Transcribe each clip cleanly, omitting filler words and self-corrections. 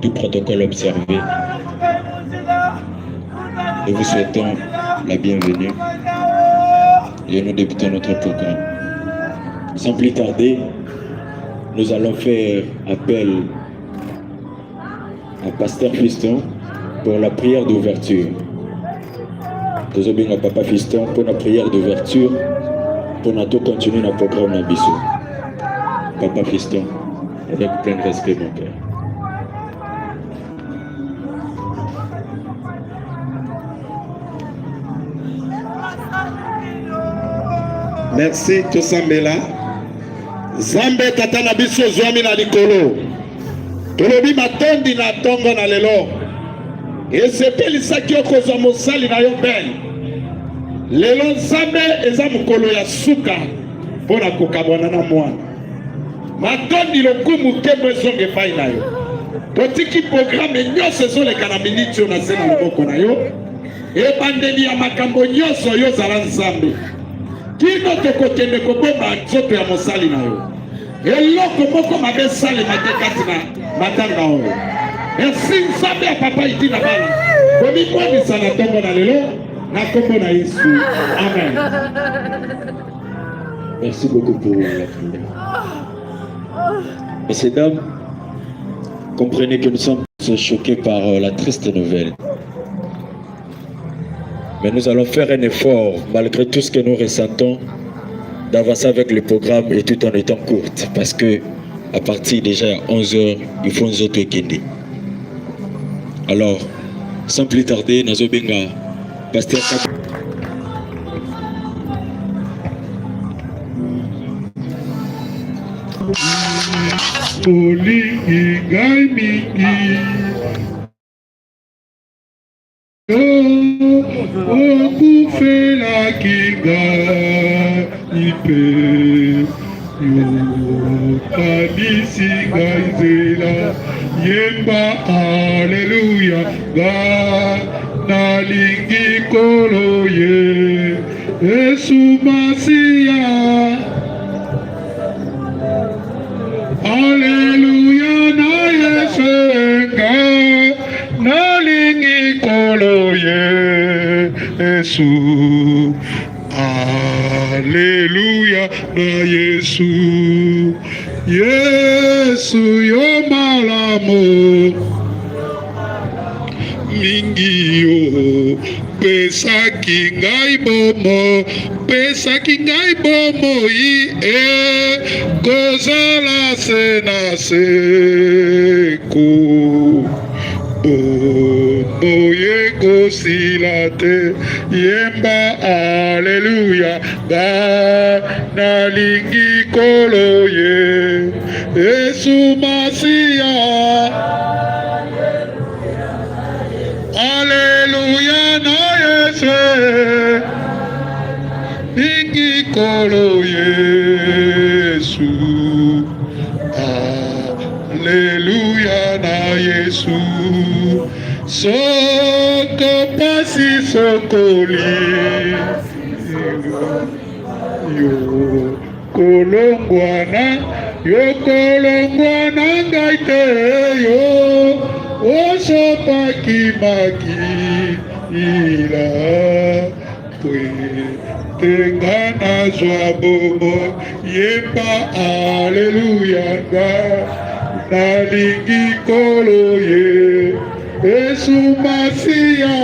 Tout protocole observé. Nous vous souhaitons la bienvenue et nous débutons notre programme. Sans plus tarder, nous allons faire appel à Pasteur Fiston pour la prière d'ouverture. Nous avons Papa Fiston pour la prière d'ouverture pour nous continuer notre programme Nabiso. Papa Fiston, avec plein de respect, mon père. Merci Tosambela. Zambe tata na biso zwami na likolo. Tolobi matondi na tongo na lelo. Esepelisaki okozwa mosali na yo bel. Lelo Zambe eza mokolo ya suka mpona kokabwana na mwana. Matondi lokumu kembo ezonge epai na yo. Totiki programme nyonso ezoleka na miniti oyo na se na loboko na yo. Ebandeli ya makambo nyonso yo ozala Nzambe. Kino tokokende kobomba nzoto ya mosali na yo. Eloko moko mabe salema te kati na matanga oyo. Merci Nzambe ya papa iti na bana. Komikwanisa na tongo na lelo na kombo na Yesu. Amen. Merci beaucoup pour la prière. Messieurs, dames, comprenez que nous sommes choqués par la triste nouvelle. Mais nous allons faire un effort, malgré tout ce que nous ressentons, d'avancer avec le programme et tout en étant courte. Parce que à partir déjà à 11h, il faut nous autres kende. Alors, sans plus tarder, nous allons Pasteur okufela kinga ipe yokanisi ngai nzela yemba aleluya nga nalingi kolo ye Yesu Masiya aleluya na Yesu nga nalingi kolo ye Yesu, Alléluia, na Yesu, Yesu yo malamu, mingi yo, pesaki ngai bomo kozala se na seko. Boye kosilate yemba aleluya ga nalingi kolo ye Yesu Masiya aleluya na Yesu lingi kolo Yesu aleluya na Yesu soko pasi sokoli yo kolongwana ngai te yo osopaki maki ila tenga nazwa bomo yemba aleluya nga nalingi kolo ye Yesu Masiya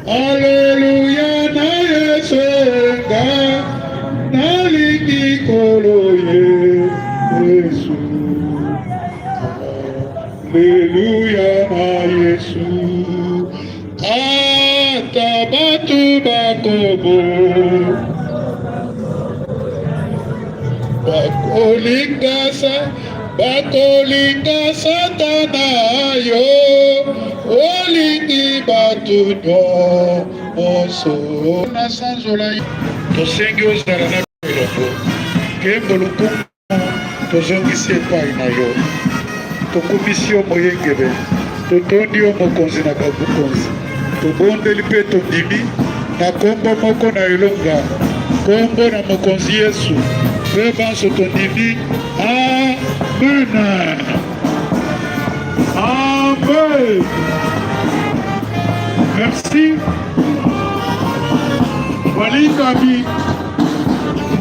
aleluya na Yesu nga nalingi kolo ye Yesu aleluya na Yesu ata batu bakobo bakolinga satana yo olingi batu nyonso na sanzola tosengi ozala na elongo kembo lokumu tozongisi epai na yo tokumisi yo moyengele totondi yo mokonzi na babokonzi tobondeli mpe tondimi na kombo moko na elonga kombo na mokonzi Yesu mpe banso tondimi amen amen. Merci balingami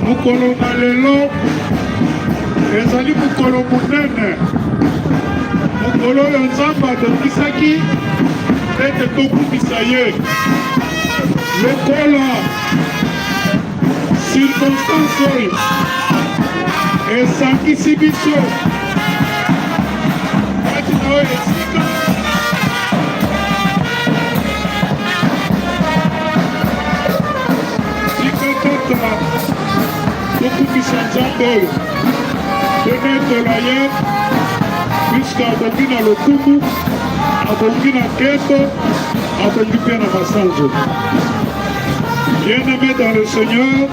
mokolo na lelo ezali mokolo monene mokolo oyo nzambe adokisaki ete tokumisa ye lokola circonstance oyo esangisi biso kati na oyo esika sika tokumisa nzambe oyo tonetola ye puisque abongi na lokumu abongi na nkembo abongi mpe na masanzo. Bien-aimés dans le Seigneur,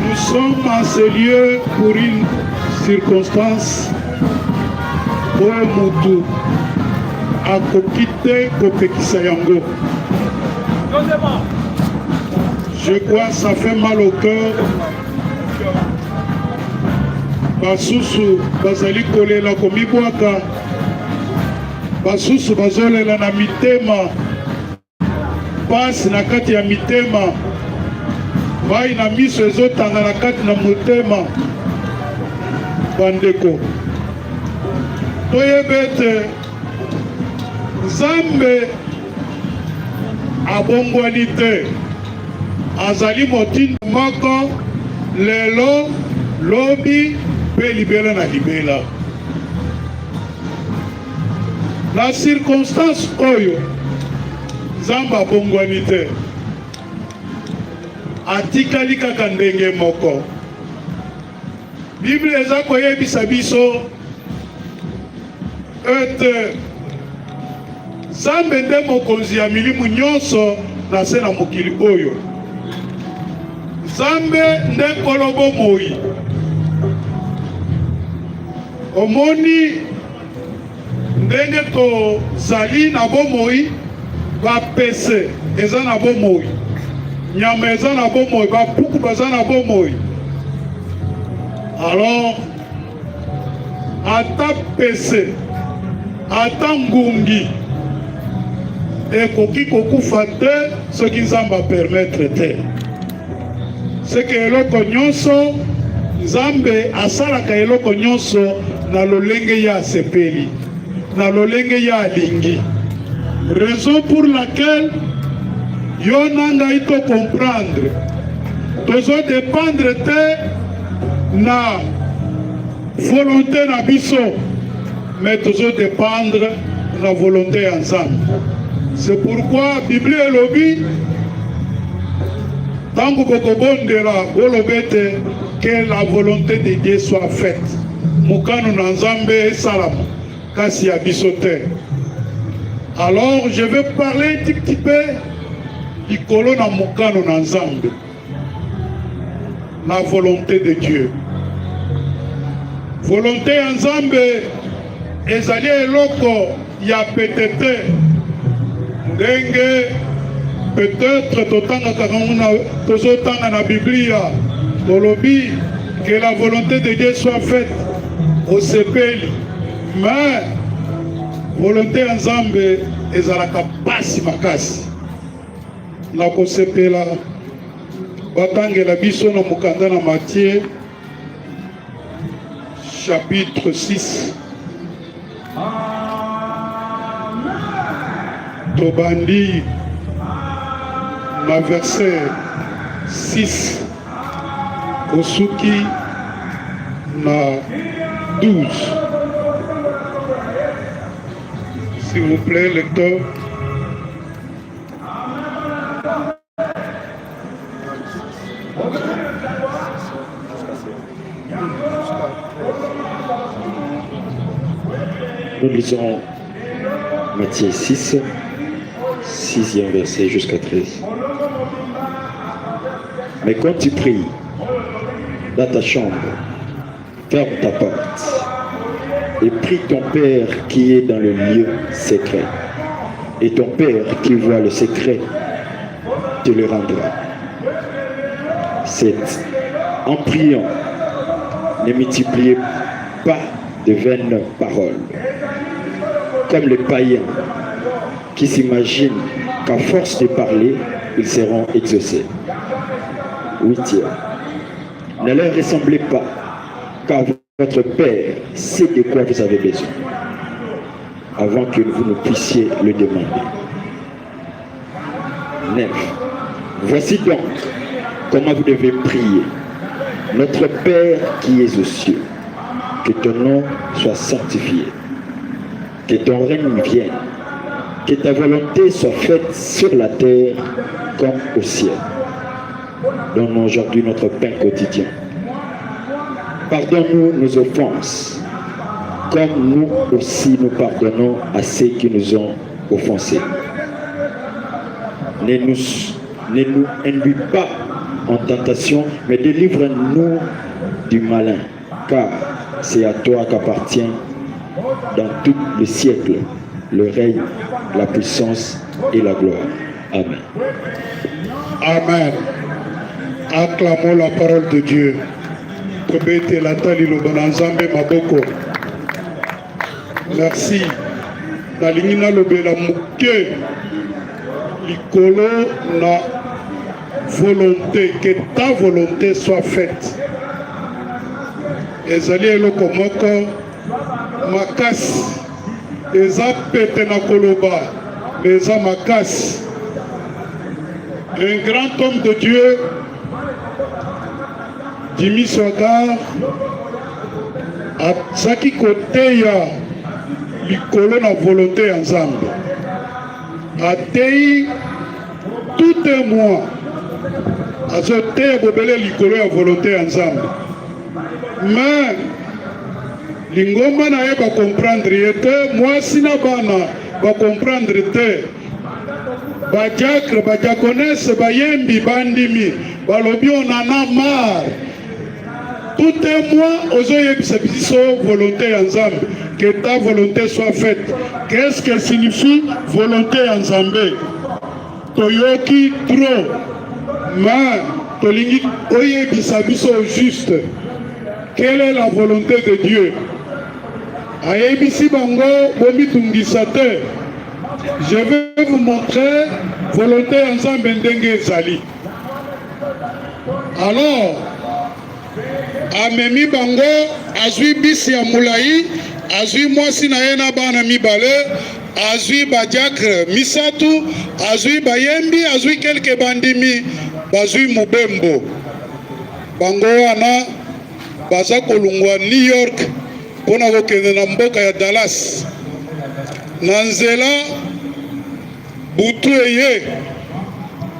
nous sommes en ce lieu pour une circonstance oyo mutu akoki te kopekisa yango. Je crois que ça fait mal au cœur. Basusu bazali kolela komibwaka, basusu bazolela na mitema, pasi na kati ya mitema, vai na miso ezotanga na kati na motema. Bandeko, toyeba ete Nzambe abongwani te, azali motindo moko lelo lobi mpe libela na libela. Na circonstance oyo Nzambe abongwani te, atikali kaka ndenge moko. Bible eza koyebisa biso ete Nzambe nde mokonzi ya milimu nyonso na se na mokili oyo. Nzambe nde nkolo bomoi. Omoni ndenge tozali na bomoi, bapese eza na bomoi, nyama eza na bomoi, bapuku baza na bomoi. Alors ata pese ata ngungi ekoki kokufa te soki Nzambe apermettre te. Seke eloko nyonso Nzambe asalaka eloko nyonso na lolenge ya asepeli, na lolenge ya alingi. Raison pour laquelle yo na ngai to comprendre tozo dépendre te na volonté na biso, mais tozo dépendre na volonté ya Nzambe. C'est pourquoi Bible elobi tango bokobondela bolobete que la volonté de Dieu soit faite. Mukano na Nzambe esalama kasi ya biso te. Alors je vais parler un petit peu du kolo na mukano na Nzambe, la volonté de Dieu. Volonté ya Nzambe ezali eloko ya petete ndenge peut-être tozotanga na Biblia tolobi que la volonté de Dieu soit faite au sepeli, mais volonté ya Nzambe ezalaka pasi makasi na kosepela. Batangela biso na mukanda na Matthieu chapitre 6. Tobandi na verset 6 kosuki na 12. S'il vous plaît, lecteur. Nous lisons Matthieu 6, 6e verset jusqu'à 13. Mais quand tu pries dans ta chambre, ferme ta porte et prie ton Père qui est dans le lieu secret. Et ton Père qui voit le secret te le rendra. En priant, ne multipliez pas de vaines paroles, comme les païens qui s'imaginent qu'à force de parler, ils seront exaucés. 8e. Ne leur ressemblez pas, car votre Père sait de quoi vous avez besoin, avant que vous ne puissiez le demander. 9. Voici donc comment vous devez prier. Notre Père qui es aux cieux, que ton nom soit sanctifié, que ton règne vienne, que ta volonté soit faite sur la terre comme au ciel. Donne-nous aujourd'hui notre pain quotidien. Pardonne-nous nos offenses, comme nous aussi nous pardonnons à ceux qui nous ont offensés. Ne nous induis pas en tentation, mais délivre-nous du malin, car c'est à toi qu'appartient dans tout le siècle le règne, la puissance et la gloire. Amen. Amen. Acclamons la parole de Dieu. Merci. Nalingina lobela muke likolo na volonté, que ta volonté soit faite. Ezali eloko moko makasi eza pete na koloba eza makasi. Un grand homme de Dieu, Jimmy Swaggart, azaki koteya likolo na volonté ya Nzambe. Atei tout un mois azoteya bobele likolo ya volonté ya Nzambe. Mais lingomba na ye ba comprendre ete mwasi na bana ba comprendre te. Badiacre, badiaconesse, bayembi, bandimi, balobi on en a marre. Tout un mois, ozoyebisa biso volonté ya Nzambe, que ta volonté soit faite. Qu'est-ce que signifie volonté ya Nzambe? Toyoki trop, mais tolingi oyebisa biso juste. Quelle est la volonté de Dieu? Ayebisi bango bomitungisa te. Je vais vous montrer volonté ensemble ndenge ezali. Alors, amemi bango azwi bisi ya mulai, azwi mwasi na ye na bana mibale, azwi badiacre misatu, azwi bayembi, azwi kelke bandimi, bazwi mubembo. Bango wana baza kolungwa New York pona kokende na mboka ya Dallas. Na nzela butu eye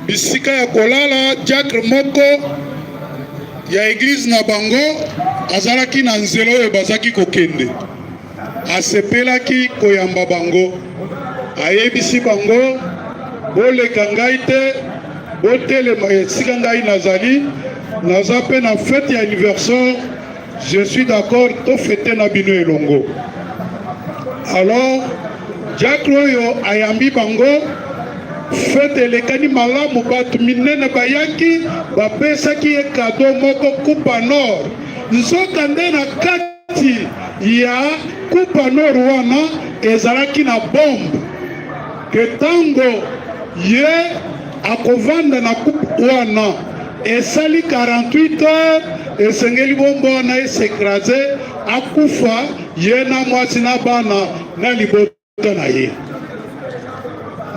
bisika ya kolala diacre moko ya église na bango azalaki na nzela oyo bazaki kokende, asepelaki koyamba bango, ayebisi bango boleka ngai te, botelema esika ngai nazali, naza pe na fête ya anniversaire, je suis d'accord to fete na bino elongo. Alors diacre oyo ayambi bango, fete elekani malamu, bato minene bayaki bapesaki ye kado moko coupe nord. Nzoka nde na kati ya coupe nord wana ezalaki na bombe, ke tango ye akovanda na coupe wana esali 48 heures esengeli bombe wana esekrase akufa ye na mwasi na bana na libota na ye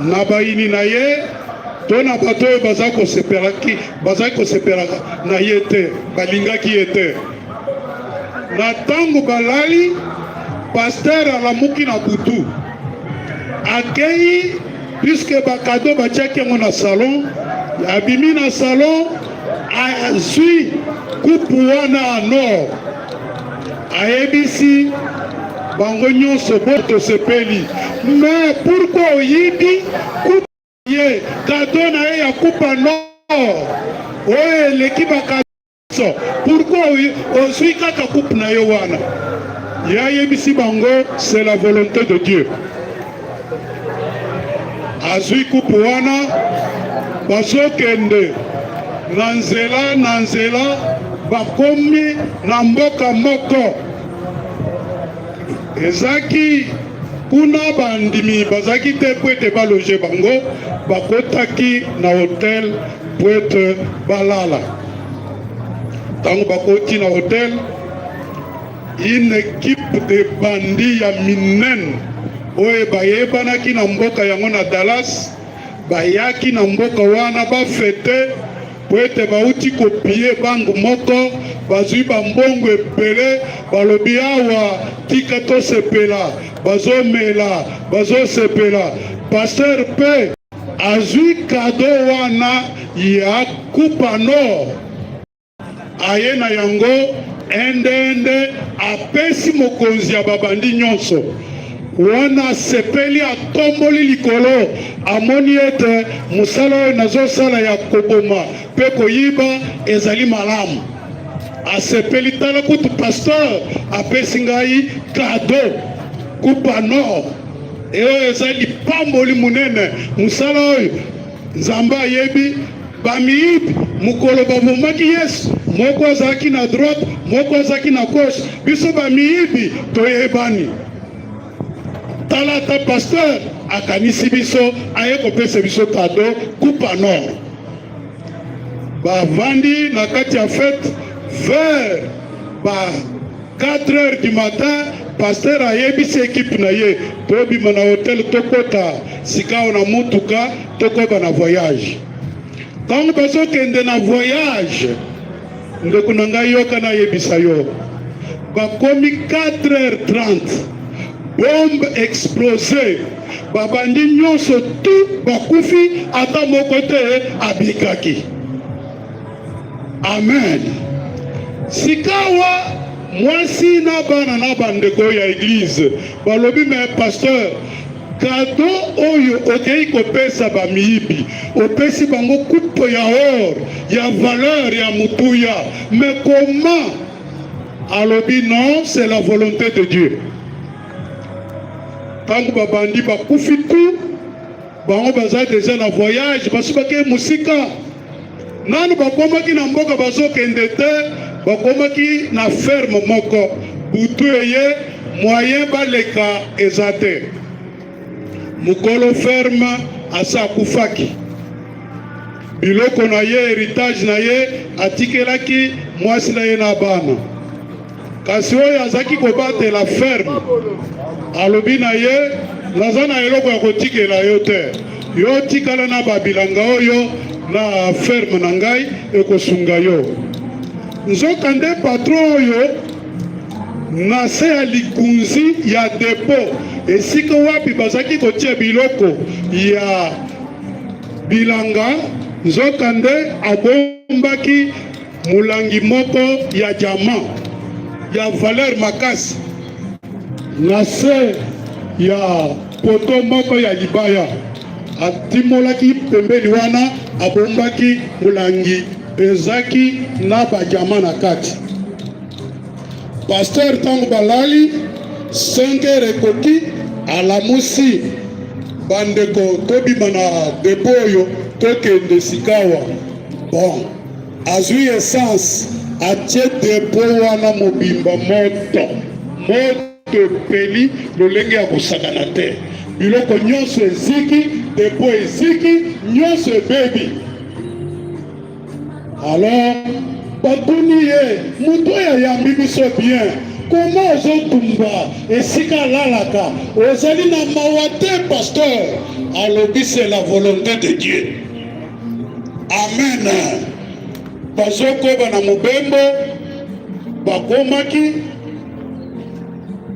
na bayini na ye to na bato oyo bazaki koseperaka na ye te, balingaki ye te. Na ntango balali, paster alamuki na butu akei, puisque bakado batiaki yango na salon, abimi na salon, azwi coupe wana nord, ayebisi bango nyonso boto sepeli. Mais pourquoi oyibi coupe ye kado na ye ya coupe nord oyo eleki bakado? Pourquoi ozwi kaka coupe na ye wana? Ye ayebisi bango c'est la volonté de Dieu. Azwi coupe wana bazokende na nzela bakomi na mboka moko ezaki kuna bandimi bazaki te po ete baloge bango bakotaki na hotel po ete balala ntango bakoti na hotel une équipe de bandi ya minene oyo bayebanaki na mboka yango na Dallas bayaki na mboka wana bafete po ete bauti kopie bango moko bazwi bambongo ebele balobi awa tika tosepela bazomela bazosepela paster mpe azwi kado wana ya kupa nord aye na yango endende apesi mokonzi ya babandi nyonso wana sepeli atomboli likolo amoni ete mosala oyo nazosala ya koboma mpe koyiba ezali malamu asepeli tala kutu pasteur apesi ngai kado kupa nord eyo eza lipamboli munene mosala oyo nzambe ayebi bamiyibi mokolo babomaki yesu moko azalaki na droite moko azalaki na gauche biso bamiyibi toyebani tala ata pasteur akanisi biso aye kopesa biso kado kupa nord bavandi na kati ya fete vers ba 4 heures du matin pasteur ayebisi ekipe na ye tobima na hotel tokota sikao na mutuka tokoba na voyage ntango bazokende na voyage ndeko na ngai yoka nayebisa yo bakomi 4h30 bombe explose babandi nyonso tu bakufi ata moko te abikaki amen sikawa mwasi na bana na bandeko ya eglise balobi me pasteur kado oyo okei kopesa bamiyibi opesi bango kupo ya or ya valeur ya mutuya mais comment alobi non c'est la volonté de Dieu tango babandi bakufi tu bango baza deja na voyage basubaki musika nanu bakomaki na mboka bazokende te bakomaki na ferme moko butu eye moyen baleka eza te mukolo ferme asa akufaki biloko na ye héritage na ye atikelaki mwasi na ye na bana kasi oyo azaki kobatela ferme alobi na ye naza na eloko ya kotikela yo te yo tikala na babilanga oyo na ferme na ngai ekosunga yo nzoka nde patron oyo na se ya likunzi ya depo esika wapi bazaki kotia biloko ya bilanga nzoka nde abombaki mulangi moko ya diamant ya valeur makasi na se ya poto moko ya libaya atimolaki pembeni wana abombaki mulangi ezaki na badiamant na kati pasteur ntango balali 5h ekoki alamusi bandeko tobima na depo oyo tokende sikawa bon azwi essence atie depo wana mobimba moto epeli lolenge ya kosakana te biloko nyonso eziki depo eziki nyonso ebebi alors batuni ye moto oyo ayambi biso bien koma ozotumba esika alalaka ozali na mawa te pasteur alobi c'est la volonté de Dieu amen bazokoba na mobembo bakomaki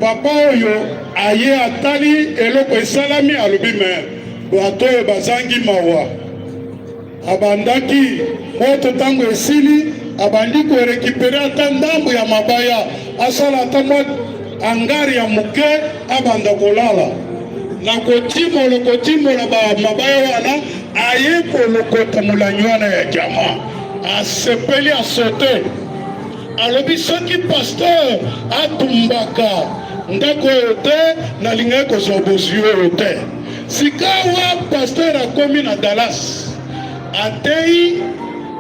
papa oyo aye atali eloko esalami alobi me bato oyo bazangi mawa abandaki moto ntango esili abandi korekipere ata ndambo ya mabaya asala ata mwa angari ya moke abanda kolala na kotimola mabaya wana aye kolokota molangi wana ya jama asepeli asote alobi soki pasteur atumbaka ndako oyo te nalingai kozwa bozwi oyo te sikawa pasteur akomi na Dallas atei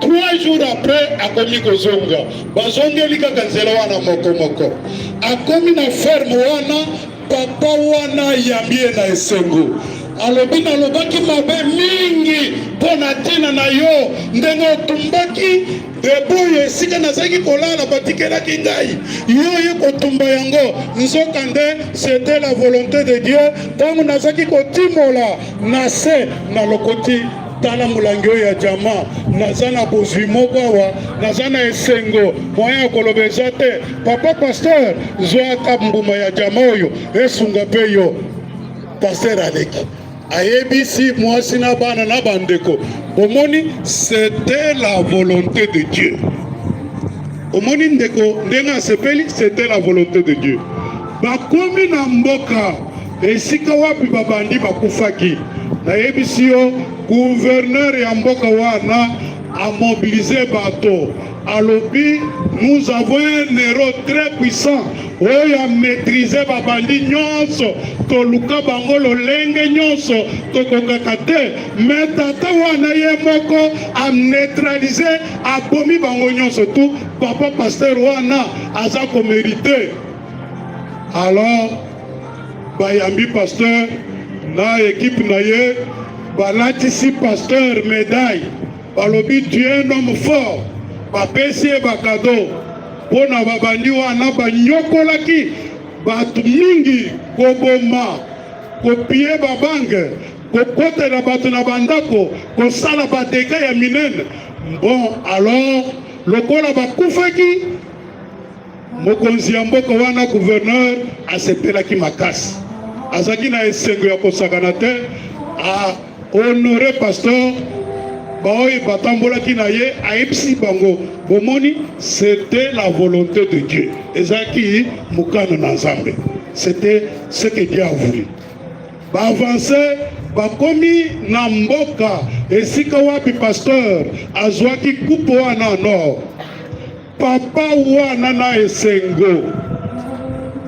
3 jours après akomi kozonga bazongeli kaka nzela wana moko akomi na ferme wana papa wana yambie na esengo alobi nalobaki mabe mingi mpo na ntina na yo ndenge otumbaki deboye esika nazalaki kolala batikelaki ngai yo ye kotumba yango nzoka nde c'était la volonté de Dieu ntango nazalaki kotimola na se na lokoti tala mulangi oyo ya jama naza na bozwi moko awa naza na esengo moyen ya koloba eza te papa pasteur zwaka mbuma ya jama oyo esunga mpe yo pasteur aleki ayebisi mwasi na bana na bandeko omoni c'était la volonté de Dieu omoni ndeko ndenge asepeli c'était la volonté de Dieu bakomi na mboka esika wapi babandi bakufaki nayebisi yo gouverneur ya mboka wana a mobilisé bateau alobi nous avons un héros très puissant oyo a maîtrisé babandi nyonso toluka bango lolenge nyonso tokokaka te me tata wana ye moko a neutralisé abomi bango nyonso tu papa pasteur wana aza komérite alors bayambi pasteur na équipe na ye balatisi pasteur médaille balobi tu es un homme fort bapesi ye bakado mpo na babandi wana banyokolaki bato mingi koboma kopie babange kokotela bato na bandako kosala badega ya minene bon alors lokola bakufaki mokonzi ya mboka wana gouverneur asepelaki makasi azaki na esengo ya kosakana te a honore pasteur baoyo batambolaki na ye ayebisi bango bomoni c'était la volonté de Dieu ezaki mokano na nzambe c'était ce que Dieu a voulu baavance bakomi na mboka esika wapi pasteur azwaki kupo wana nord papa wana na esengo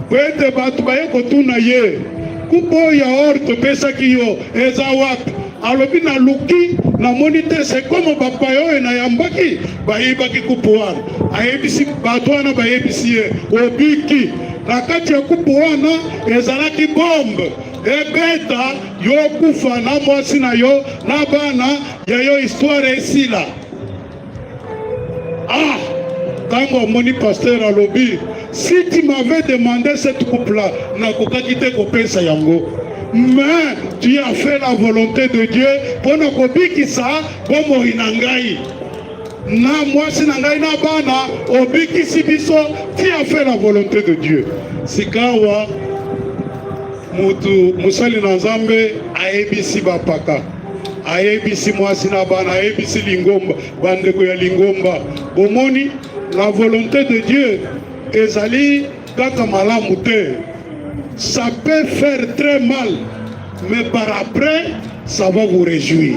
po ete bato baye kotuna ye kupo ya or topesaki yo eza wapi alobi na luki namoni te sekomo bapaya oyo nayambaki bayibaki kupu wana ayebisi bato wana bayebisi ye obiki na kati ya kupu wana ezalaki bombe ebeta yo kufa na mwasi na yo na bana ya yo histoire esila tango omoni pasteur alobi si tu m'avais demandé cette coupe-là nakokaki te kopesa yango mais tu as fait la volonté de Dieu pour ne kobikisa bomoi na ngai na mwasi na ngai na bana obikisi biso tu as fait la volonté de Dieu sikawa mutu musali na nzambe ayebisi bapaka ayebisi mwasi na bana ayebisi lingomba bandeko ya lingomba bomoni la volonté de Dieu ezali kaka malamu te ça peut faire très mal mais par après ça va vous réjouir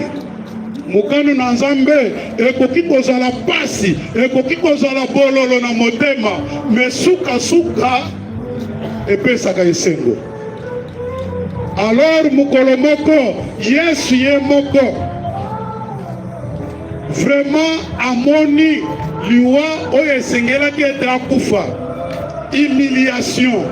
mokano na nzambe ekoki kozala pasi ekoki kozala bololo na motema mais suka epesaka esengo alors mokolo moko yesu ye moko vraiment amoni liwa oyo esengelaki ete akufa humiliation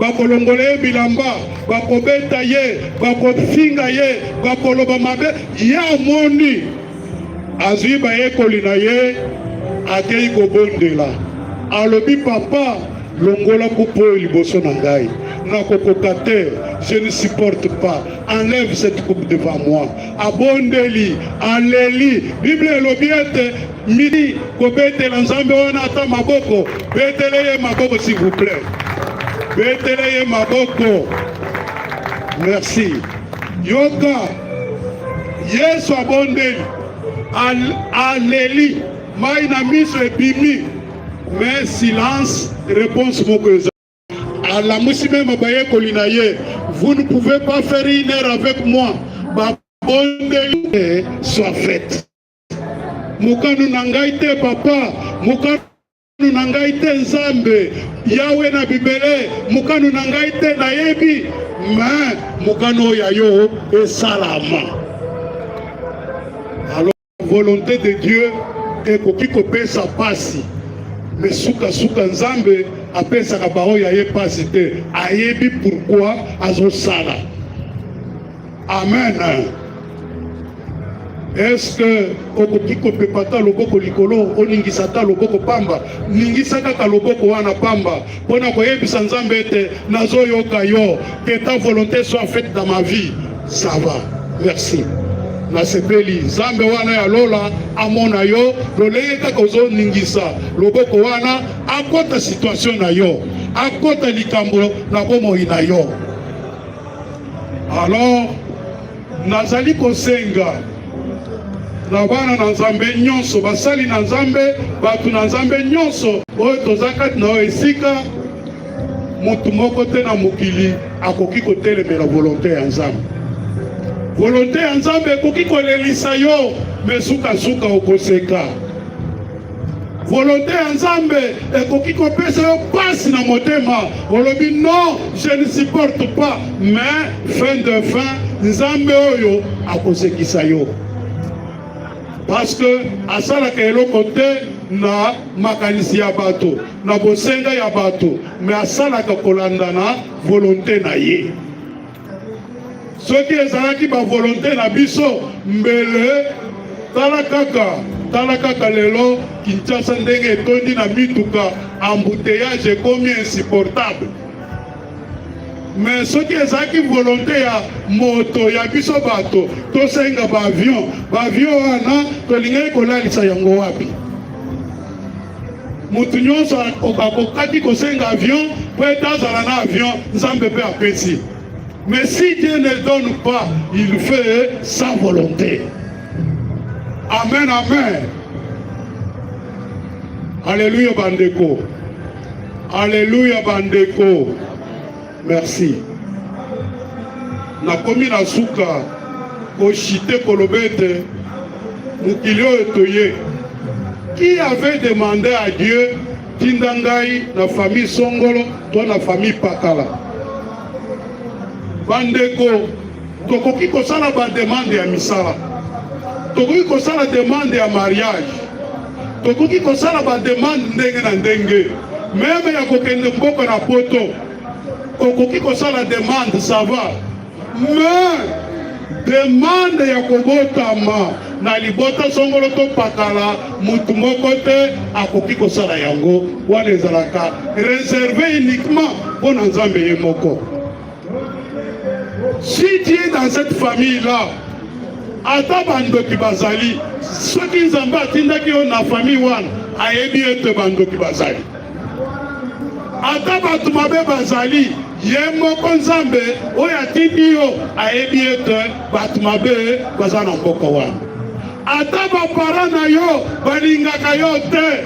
bakolongola ye bilamba bakobeta ye bakofinga ye bakoloba mabe ye amoni azwi bayekoli na ye akei kobondela alobi papa longola kupo oyo liboso na ngai nakokoka te je ne supporte pas enlève cette coupe devant moi abondeli aleli bible elobi ete midi kobetela nzambe wana ata maboko betele ye maboko s'il vous plaît betele ye maboko merci yoka yesu abondeli aleli mai na miso ebimi mais silence réponse moko eza alamusi meme bayekoli na ye vous ne pouvez pas faire une heure avec moi babondeli soit faite mokano na ngai te papa mokano na ngai te nzambe yawe na bibele mokano na ngai te nayebi mais mokano ya yo esalama volonté de Dieu ekoki kopesa pasi, mais suka nzambe apesaka baoyo aye pasi te, ayebi pourquoi azosala. Amen. Est-ce que okoki kopepata loboko likolo oningisata loboko pamba, ningisa kaka loboko wana pamba pona koyebisa nzambe ete nazoyoka yo, que ta volonté soit faite dans ma vie. Ça va, merci. Nasepeli nzambe wana ya lola amona yo lolenge kaka ozoningisa loboko wana akota situation na yo, akota likambo na bomoi na yo. Alors nazali kosenga na bana na nzambe nyonso, basali na nzambe, batu na nzambe nyonso oyo toza kati na oyo esika, mutu moko te na mokili akoki kotelemela volonté ya nzambe. Volonté ya nzambe ekoki kolelisa yo, me suka okoseka. Volonté ya nzambe ekoki kopesa yo pasi na motema, olobi non, je ne supporte pas, mais fin de fin nzambe oyo akosekisa yo. Parce que asalaka eloko te na makanisi ya bato, na bosenga ya bato, mais asalaka kolanda na volonté na ye. Soki ezalaki ba volonté na biso mbele, tala kaka lelo Kinshasa ndenge etondi na mituka, embouteillage ekomi insupportable. Mais soki ezalaki volonté ya moto ya biso bato, tosenga ba avion wana tolingaki kolalisa yango wapi? Mutu nyonso akokaki kosenga avion po ete azala na avion, nzambe mpe apesi. Mais si Dieu ne donne pas, il fait sa volonté. Amen, amen. Alléluia bandeko. Alléluia bandeko. Merci. Nakomi na suka koshite kolobete mukili oyo toye. Qui avait demandé à Dieu tindangai na famille Songolo, toi na famille Pakala? Bandeko, tokoki kosala ba demande ya misala, tokoki kosala demande ya mariage, tokoki kosala ba demande ndenge na ndenge, meme ya kokende mboka na poto, tokoki kosala demande, ça va. Mais demande ya kobotama na libota Songolo to Pakala, mutu moko te akoki kosala yango, wana ezalaka réservé uniquement pour nzambe ye moko. Si tu es dans cette famille-là, ata bandoki bazali, soki nzambe atindaki yo na famille wana, ayebi ete bandoki bazali. Ata batu mabe bazali, ye moko nzambe oyo atindi yo, ayebi ete batu mabe baza na mboka wana. Ata bapara na yo balingaka yo te,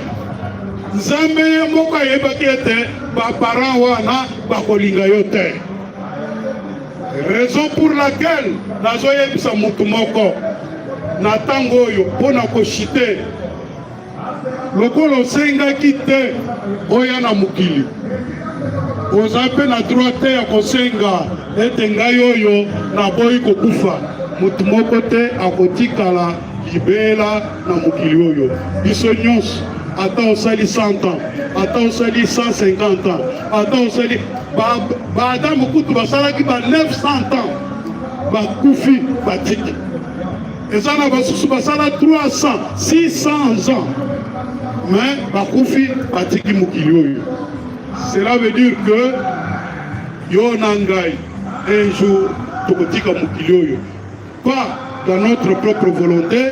nzambe ye moko ayebaki ete bapara wana bakolinga yo te. Raison pour laquelle nazoyebisa mutu moko na tango oyo pona koshite lokolo osengaki te oya na mokili, oza mpe na droit te ya kosenga ete ngai oyo naboyi kokufa. Mutu moko te akotikala libela na mokili oyo. Biso nyonso ata osali 100 ans, ata osali 150 ans, ata osali Adamu kutu basalaki ba 900 ans bakufi batiki. Ezana basusu basala 300, 600 ans, mais bakufi batiki mokili oyo. Cela veut dire que yo nangai un jour tokotika mokili oyo, pas dans notre propre volonté,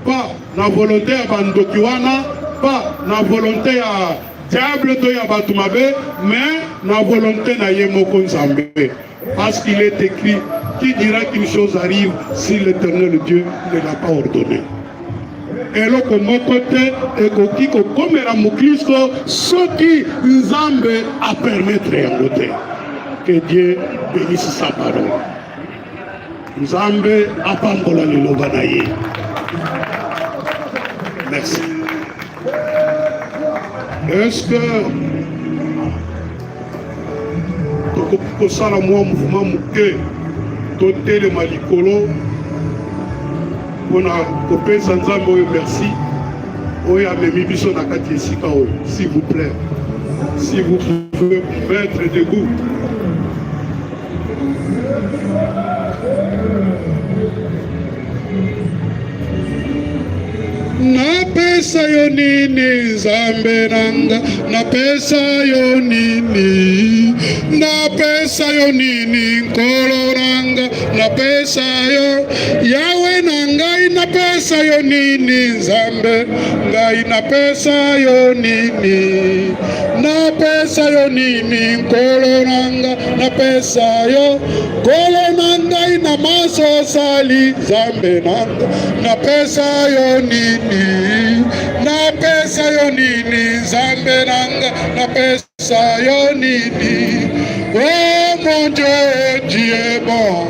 pas na volonté ya bandoki wana, pas na volonté ya diable to ya batu mabe, mais na volonté na ye moko nzambe. Parce qu'il est écrit, qui dira qu'une chose arrive si l'Éternel Dieu ne l'a pas ordonné. Eloko moko te ekoki kokomela mokristo soki nzambe a permettre yango te. Que Dieu bénisse sa parole. Nzambe apambola liloba na ye. Merci. Est-ce que tokoki kosala mwa mouvement moke totelema likolo mpona kopesa nzambe oyo merci oyo amemi biso na kati esika oyo. S'il vous plaît, si vous pouvez vous mettre debout. Napesa yo nini nzambe nanga, napesa yo nini, napesa yo nini nkolo nanga, napesa yo yawe na ngai, napesa yo nini nzambe ngai, napesa yo nini, napesa yo nini nkolo nanga, napesa yo nkolo na ngai na maso sali nzambe nanga, napesa yo nini, napesa yo nini nzambe nanga, napesa yo nini. Oh mon Dieu, tu es bon.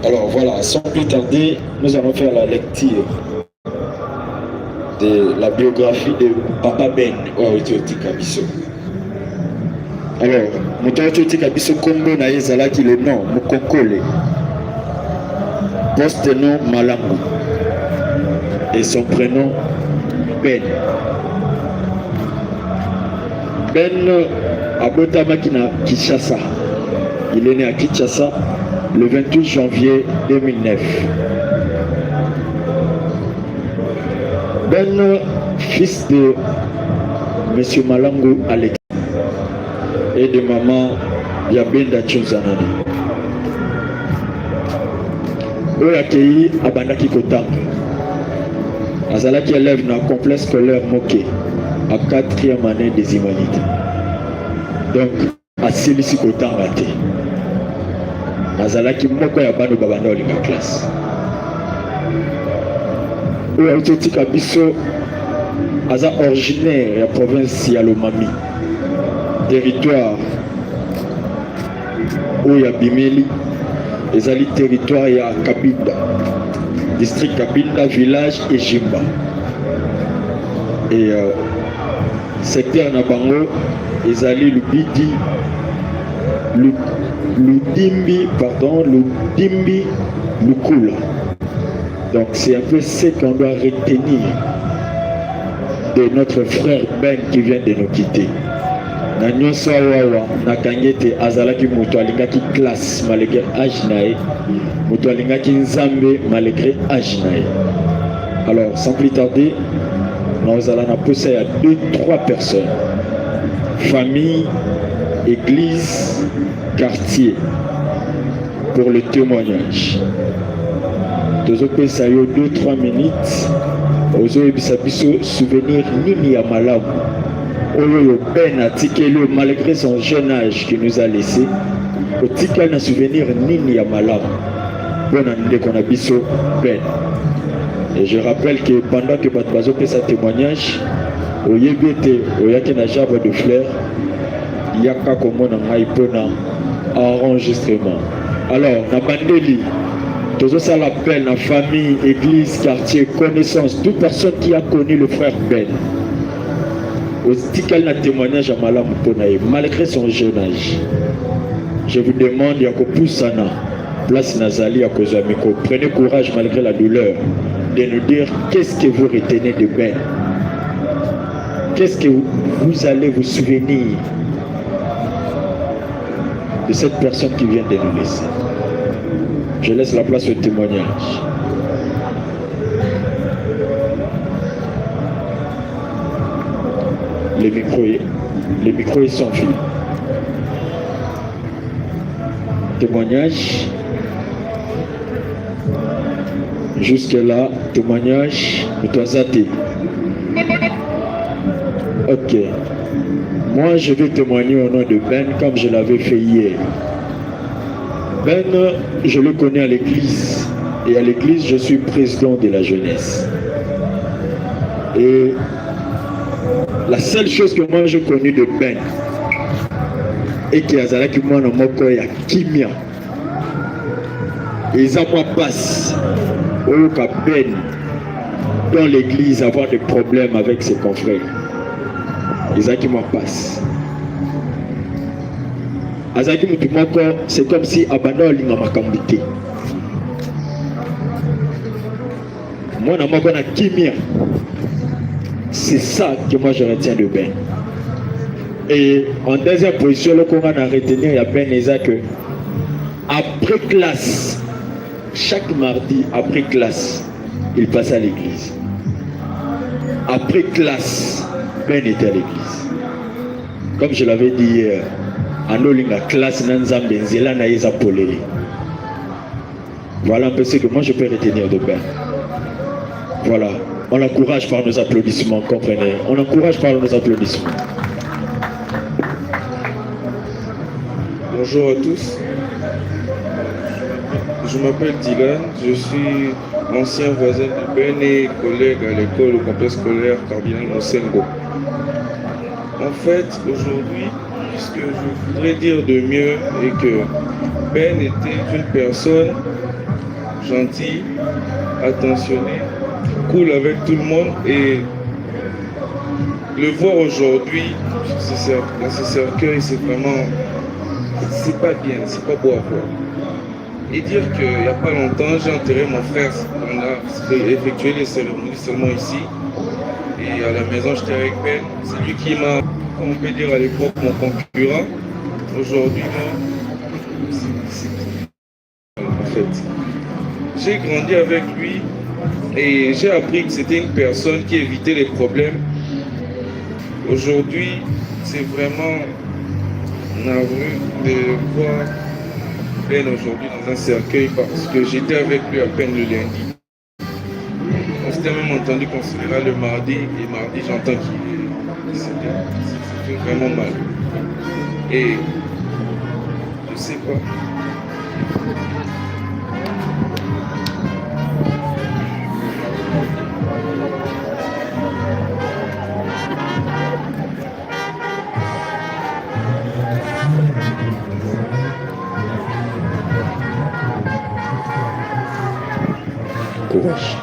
Alors voilà, sans plus tarder, nous allons faire la lecture de la biographie de Papa Ben Oyoti Kabiso. Alors, Oyoti Kabiso Kombo na ezalaki le nom Mukokole, post-nom Malangu, et son prénom Ben. Ben abotamaki na Kinshasa. Il est né à Kinshasa le 28 janvier 2009. Ben, fils de M. Malangu Aleki et de maman Yabenda Tchunzanani. Eux accueillis à Bandaki Kotanga. Azalaki élève dans le complexe scolaire Moké à 4e année des humanités. Donc, à Silisi Kotanga te. Azalaki moko ya bano babanda olinga classe. Oyo Oyoti Kabiso aza originaire ya province ya Lomami, territoire oyo ya Bimeli, ezali territoire ya Kabinda, district Kabinda, village et Jimba. Et secteur na bango ezali Lubidi, Ludimbi, Lukula. Donc c'est un peu ce qu'on doit retenir de notre frère Ben qui vient de nous quitter. Na nyonso awa na kangete azalaki moto alingaki classe malgré âge nae, moto alingaki nzambe malgré âge nae. Alors sans plus tarder, nous allons poser à 2-3 personnes, famille, église, quartier, pour le témoignage. Nous allons passer 2-3 minutes. Nous allons souvenir Nini Amalam. Oyo Ben a tiqué malgré son jeune âge qu'il nous a laissé. Au tiqué na souvenir Nini Amalam. Bon année qu'on a biso Ben. Et je rappelle que pendant que Batbazo fait sa témoignage, au Yébété, au Yakena Jarre de Fleurs, il y a qu'à comment on a un enregistrement. Alors, na Bandeli, tout ça l'appelle la famille, église, quartier, connaissance, toute personne qui a connu le frère Ben. Aussi qu'elle a témoignage à Malam Ponaï, malgré son jeune âge. Je vous demande, Yakopoussana, place Nazali à Kozamiko, prenez courage malgré la douleur de nous dire qu'est-ce que vous retenez de Ben. Qu'est-ce que vous allez vous souvenir de cette personne qui vient de nous laisser. Je laisse la place au témoignage. Les micros est sans fil. Témoignage. Jusque-là, témoignage de Toisaté. Ok. Moi, je vais témoigner au nom de Ben comme je l'avais fait hier. Ben, je le connais à l'église. Et à l'église, je suis président de la jeunesse. Et la seule chose que moi j'ai connue de Ben, et qui a zalaki mwana moko ya kimia, et ça moi passe au Ben dans l'église avoir des problèmes avec ses confrères. Izaki moi passe. Azaki mutumoko, c'est comme si abandon linga makambité. Moi, dans mon kimia. C'est ça que moi je retiens de Ben. Et en deuxième position, le qu'on a retenu, il y a Ben Eza que après classe, chaque mardi, après classe, il passe à l'église. Après classe, Ben était à l'église. Comme je l'avais dit hier, en Olinga classe, Nanzam Benzela Naïza Poleli. Voilà un peu ce que moi je peux retenir de Ben. Voilà. On l'encourage par nos applaudissements, comprenez? On l'encourage par nos applaudissements. Bonjour à tous. Je m'appelle Dylan, je suis ancien voisin de Ben et collègue à l'école au complexe scolaire Cardinal Monsengo. En fait, aujourd'hui, ce que je voudrais dire de mieux est que Ben était une personne gentille, attentionnée, cool avec tout le monde, et le voir aujourd'hui dans ce cercueil, c'est vraiment, c'est pas bien, c'est pas beau à voir. Et dire qu'il n'y a pas longtemps, j'ai enterré mon frère, on a effectué les cérémonies seulement ici, et à la maison j'étais avec Ben, c'est lui qui m'a, comme on peut dire à l'époque, mon concurrent. Aujourd'hui, en fait, j'ai grandi avec lui. Et j'ai appris que c'était une personne qui évitait les problèmes. Aujourd'hui, c'est vraiment navrant de voir Ben aujourd'hui dans un cercueil parce que j'étais avec lui à peine le lundi. On s'était même entendu qu'on se verra le mardi et mardi j'entends qu'il est décédé. C'était vraiment mal. Et je sais pas. Courage.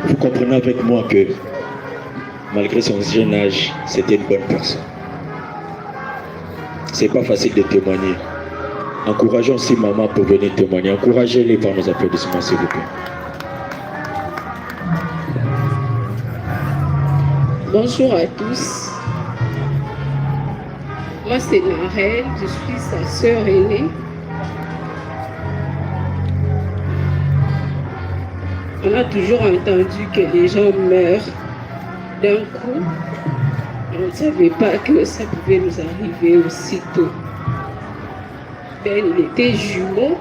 Vous comprenez avec moi que malgré son jeune âge, c'était une bonne personne. C'est pas facile de témoigner. Encourageons aussi maman pour venir témoigner. Encouragez-les par nos applaudissements, s'il vous plaît. Bonjour à tous. Moi c'est Narelle, je suis sa sœur aînée. On a toujours entendu que les gens meurent d'un coup. On ne savait pas que ça pouvait nous arriver aussitôt. Ben, il était jumeau.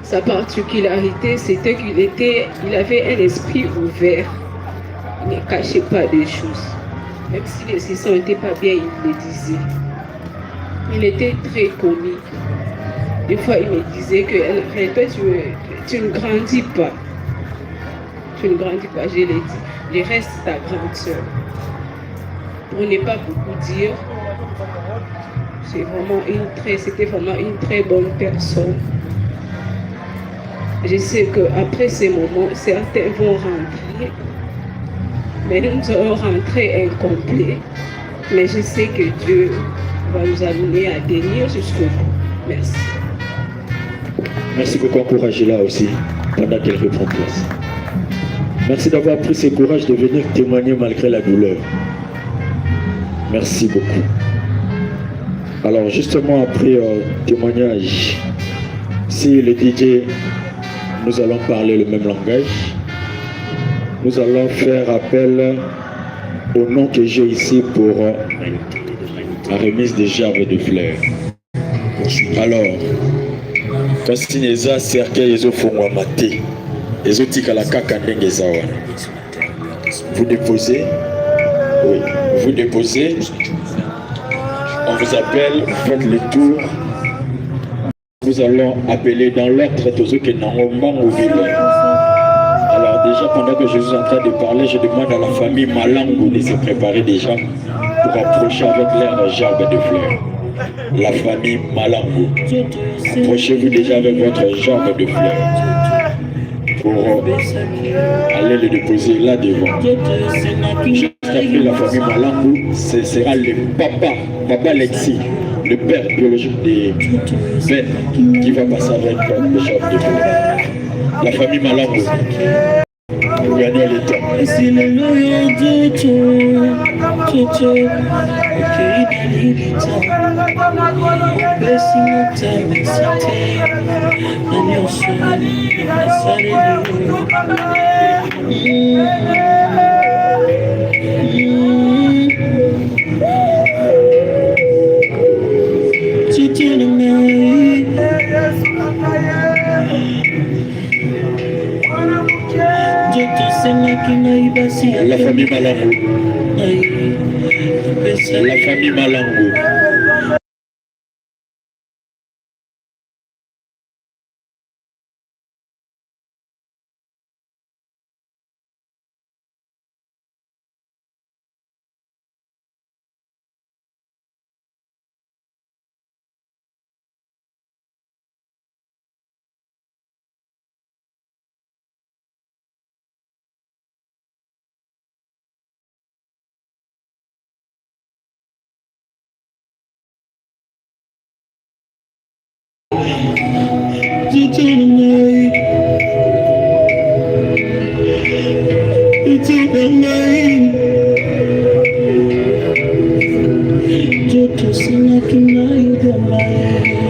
Sa particularité, c'était qu'il avait un esprit ouvert. Il ne cachait pas des choses. Même si les sissons n'étaient pas bien, il les disait. Il était très comique. Des fois, il me disait que toi, tu ne grandis pas. Tu ne grandis pas, je l'ai dit. Je reste ta grande sœur. Pour ne pas beaucoup dire, c'était vraiment une très bonne personne. Je sais qu'après ces moments, certains vont rentrer. Mais nous allons rentrer incomplets. Mais je sais que Dieu va nous amener à tenir jusqu'au bout. Merci. Merci beaucoup, encouragez-la aussi pendant qu'elle reprend place. Merci d'avoir pris ce courage de venir témoigner malgré la douleur. Merci beaucoup. Alors justement après témoignage, si le DJ, nous allons parler le même langage. Nous allons faire appel au nom que j'ai ici pour la remise des gerbes de fleurs. Alors, kasi neza cercueil ezofungwa mate ezotikala kaka ndenge eza wana. Vous déposez, oui, vous déposez, on vous appelle, vous faites le tour. Nous allons appeler dans l'ordre tous ceux qui n'ont pas ville. Alors déjà pendant que je suis en train de parler, je demande à la famille Malango de se préparer déjà pour approcher avec leur gerbe de fleurs. La famille Malango, approchez-vous déjà avec votre gerbe de fleurs pour aller le déposer là devant. Juste après la famille Malango, ce sera le papa Lexi. le père biologique de Ben qui va passer avec le chef de Boula. La famille Malango. Nous gagnons le temps. La famille Malango. La famille Malango.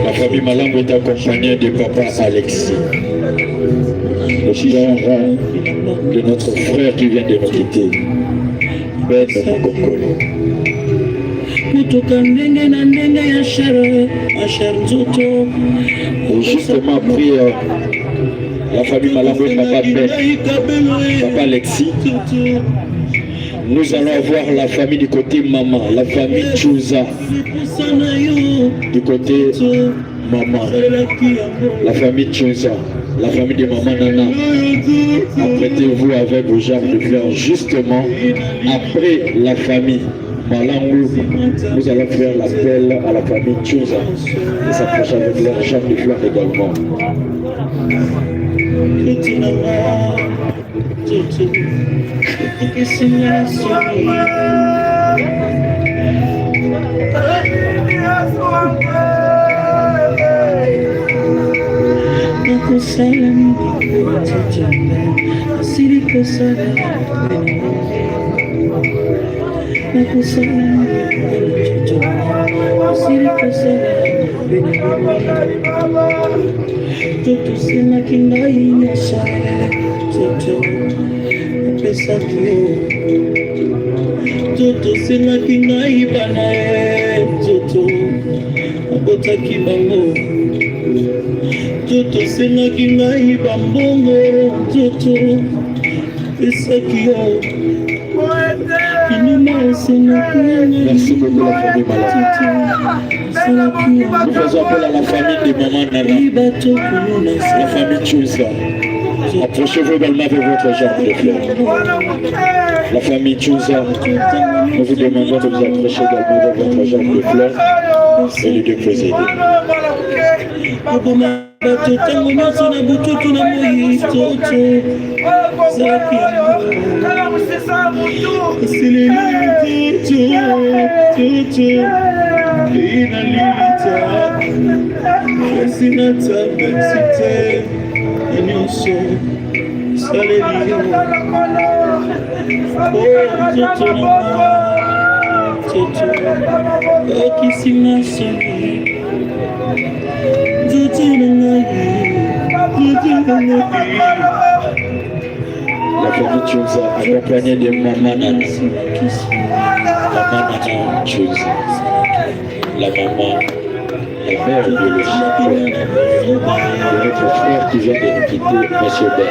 La famille Malango est accompagnée de papa Alexis, le père de notre frère qui vient de nous quitter, Ben Mokokolo. Et justement après la famille Malango et papa Ben, papa Alexis, nous allons avoir la famille du côté maman, la famille Chouza du côté maman, la famille Chouza, la famille de maman Nana. Apprêtez-vous avec vos jambes de fleurs. Justement après la famille Malango, nous allons faire l'appel à la famille Chouza et s'approcher avec leurs jambes de fleurs également. Toto senaki ngai bana toto abotaki bango toto senaki ngai bambongo toto pesaki yo Merci beaucoup la famille Malango. Nous faisons appel à la famille de maman Nana, la famille Chouza. Approchez-vous également avec votre jambe de fleurs. La famille Chouza, nous vous demandons de vous approcher également avec votre jambe de fleurs et de déposer. La famille Chouza, accompagnée de maman Nana. Maman Nana Chouza. La maman, la mère biologique de notre frère qui vient de nous quitter, M. Ben.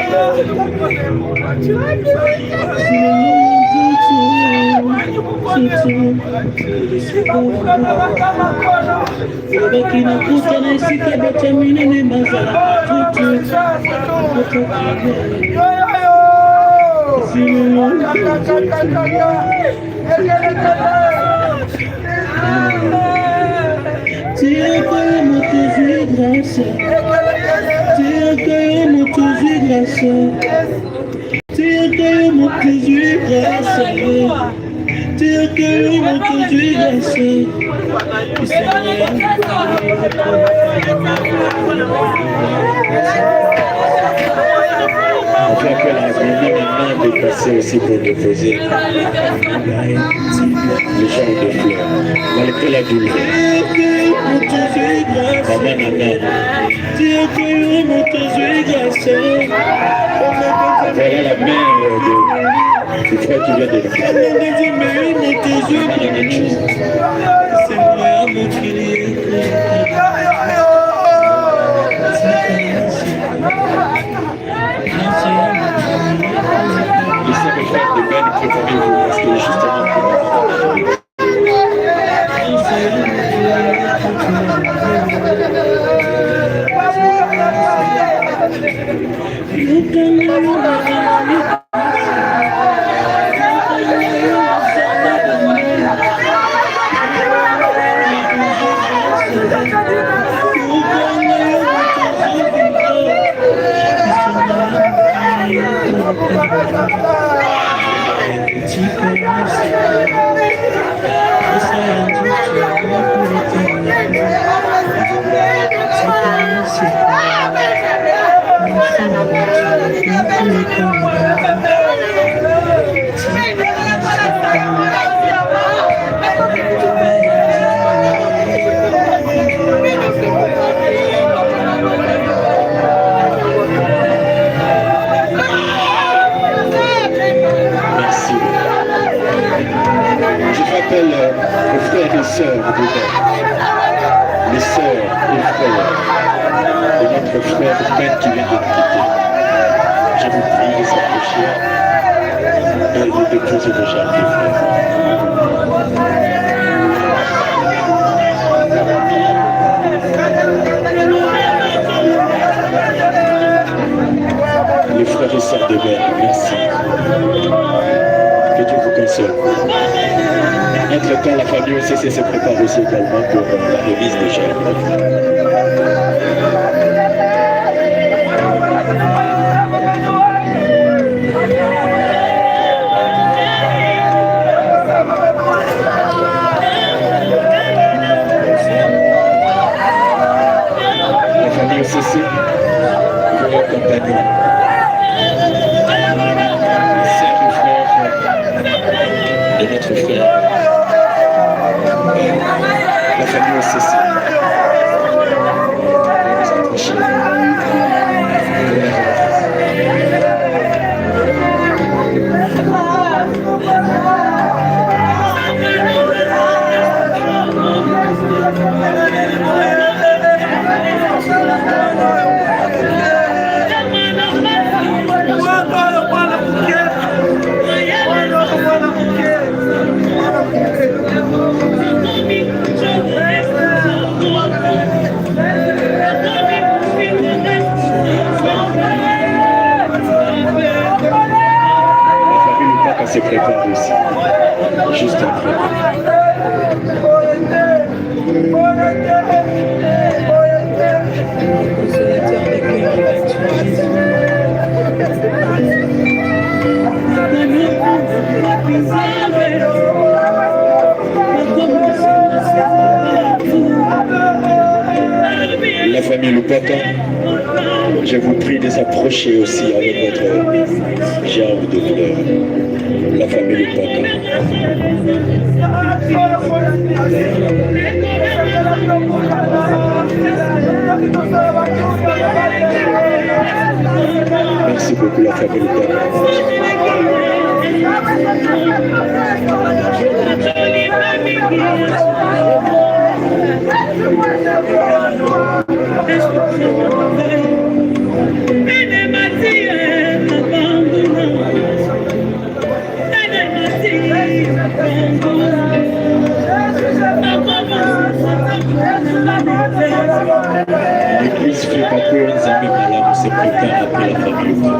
Te accueille mon aujourd'hui grâce. On fait appel à la famille maintenant de passer aussi pour déposer le genre de fleurs, malgré la douleur. Maman Nana. Voilà la mère du frère qui vient de le faire. Laissez mes frères de Ben, préparez-vous parce que justement les frères et sœurs de Ben, les sœurs et frères de notre frère Ben qui vient de nous quitter. Je vous prie de s'approcher et de déposer le jardin, frère. Les frères et sœurs de Ben, merci. Que Dieu vous console. Entre-temps, la famille OCC se prépare aussi également pour la remise des jardins. La famille OCC pour leurs compagnons. De notre frère, la famille OCC. Se prépare aussi, juste après. La famille Lupaka, je vous prie de s'approcher aussi avec votre gerbe de fleurs. La famille Lupaka. Merci beaucoup la famille Lupaka. L'église fait pas que les amis malades se préparent après la famille.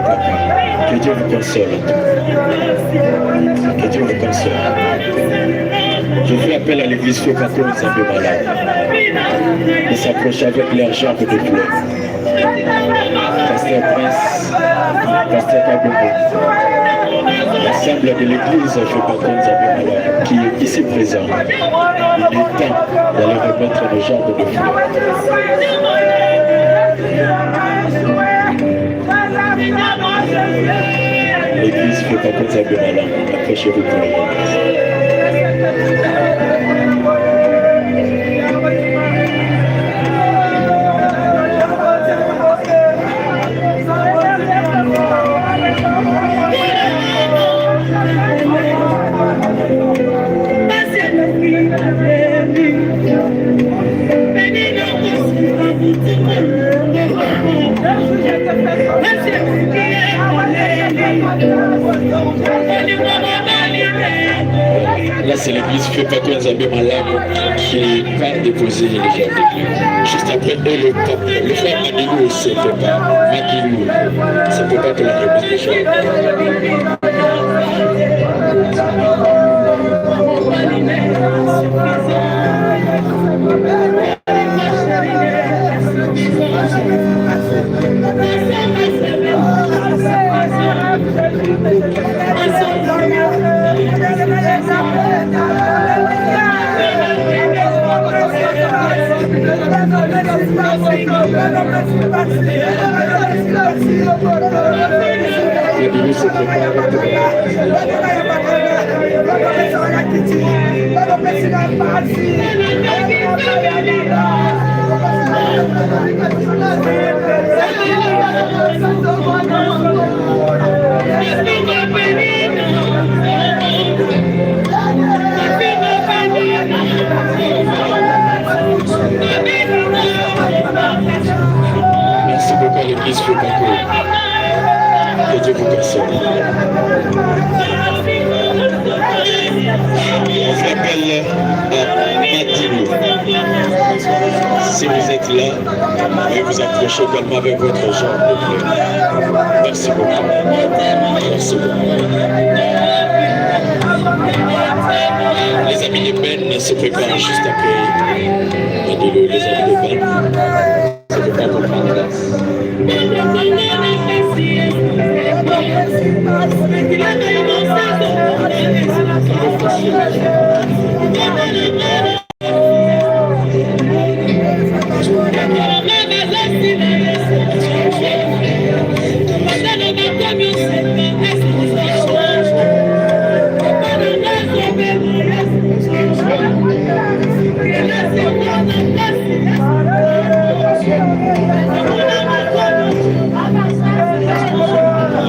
papa. Que Dieu vous console. Que Dieu vous console. Je fais appel à l'église Fokako Nzambe malade de s'approcher avec leur jambe de fleurs. Pasteur Prince, Pasteur Kabobo, l'ensemble de l'église Fokako Nzambe malade qui est ici présent. Il est temps d'aller remettre le jambe de fleurs. L'église Fokako Nzambe malade, approchez-vous pour les Là, c'est l'église Fokako Nzambe malade qui va déposer les gens d'église. Juste après eux, le peuple, le frère Madilou aussi ne peut pas. Madilou, ça ne peut pas que la remise des gens. Merci beaucoup à l'église Fokako. Que Dieu vous console. On s'appelle Madilou. Si vous êtes là, veuillez vous approcher également avec votre jambe de fleurs. Merci beaucoup. Merci beaucoup. Les amis de Ben se préparent juste après Madilou, les amis de Ben. Ça ne peut pas comprendre là.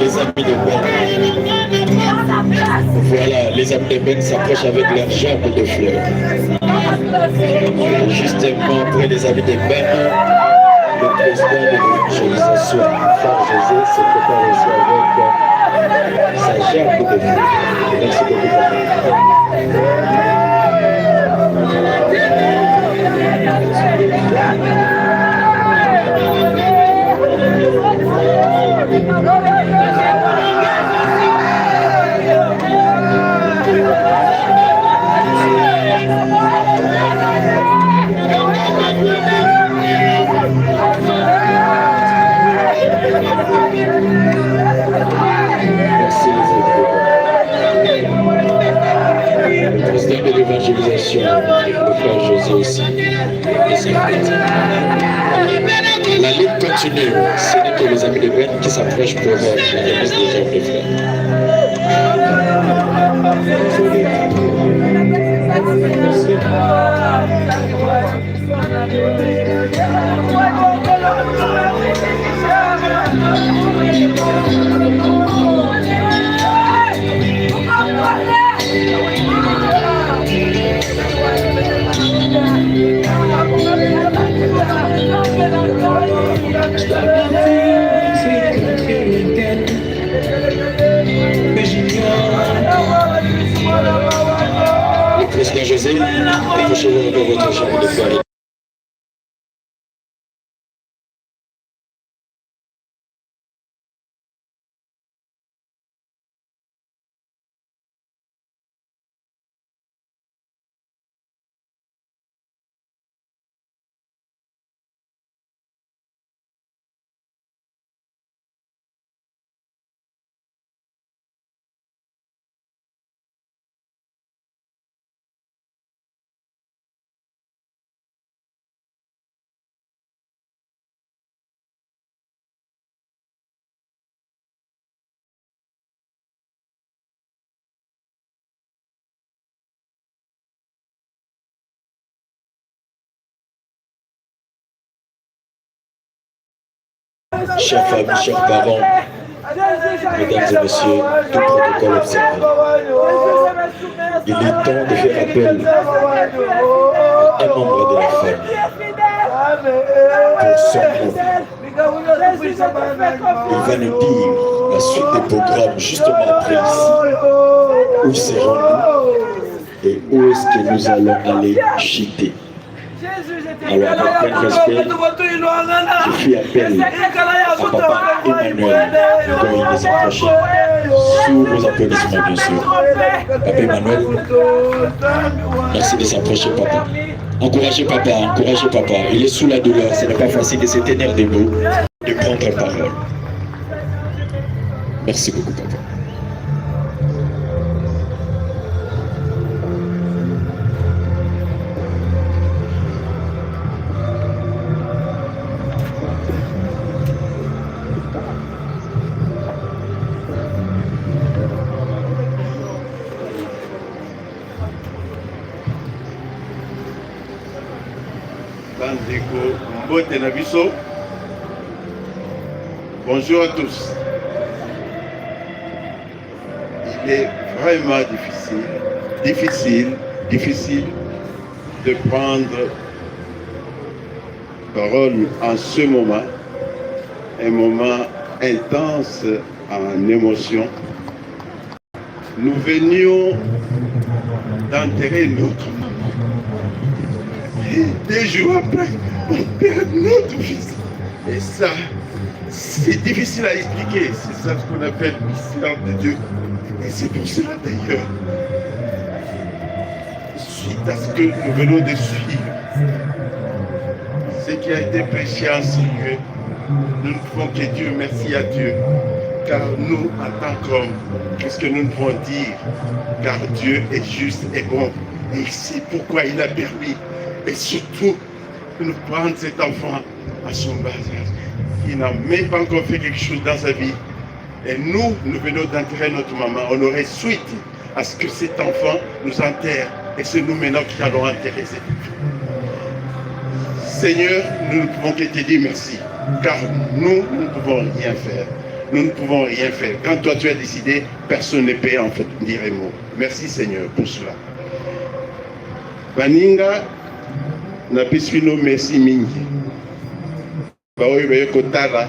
Les amis de Ben. Voilà, les amis de Ben s'approchent avec leurs jambes de fleurs. Justement, après les amis de Ben, le président de l'évangélisation, Frère José, se prépare aussi avec sa jambe de fleurs. Merci beaucoup. Président de l'évangélisation, le frère José aussi, et sa fête. La lutte continue, ce n'est que les amis de Ben qui s'approchent pour la remise des jambes de fleurs. Le président José, approchez-vous de votre jambe de fleurs. chers familles, chers parents, mesdames et messieurs, tout protocole observé. Il est temps de faire appel à un membre de la famille pour son groupe. Il va nous dire la suite des programmes justement après ici. Où serons-nous et où est-ce que nous allons aller chiter? Alors, avec plein de respect, je fais appel à Papa Emmanuel de s'approcher sous vos applaudissements, bien sûr. Papa Emmanuel, merci de s'approcher, Papa. Encouragez Papa, encouragez Papa. Il est sous la douleur, ce n'est pas facile de se tenir debout, de prendre la parole. Merci beaucoup, Papa. Bonjour à tous. Il est vraiment difficile de prendre parole en ce moment, un moment intense en émotion. Nous venions d'enterrer notre maman. Et 2 jours après, on perd notre fils. Et ça, c'est difficile à expliquer. C'est ça ce qu'on appelle mystère de Dieu. Et c'est pour cela d'ailleurs, suite à ce que nous venons de suivre, ce qui a été prêché en ce lieu, nous ne pouvons que dire merci à Dieu. Car nous, en tant qu'hommes, qu'est-ce que nous pouvons dire? Car Dieu est juste et bon. Et c'est pourquoi il a permis. Et surtout, de nous prendre cet enfant à son bas âge. Il n'a même pas encore fait quelque chose dans sa vie. Et nous venons d'enterrer notre maman. On aurait souhaité à ce que cet enfant nous enterre. Et c'est nous maintenant qui allons enterrer cet enfant. Seigneur, nous ne pouvons que te dire merci. Car nous ne pouvons rien faire. Nous ne pouvons rien faire. Quand toi tu as décidé, personne ne peut en fait dire un mot. Merci Seigneur pour cela. Baninga, na pisino merci mingi. Baoyi baye kotala.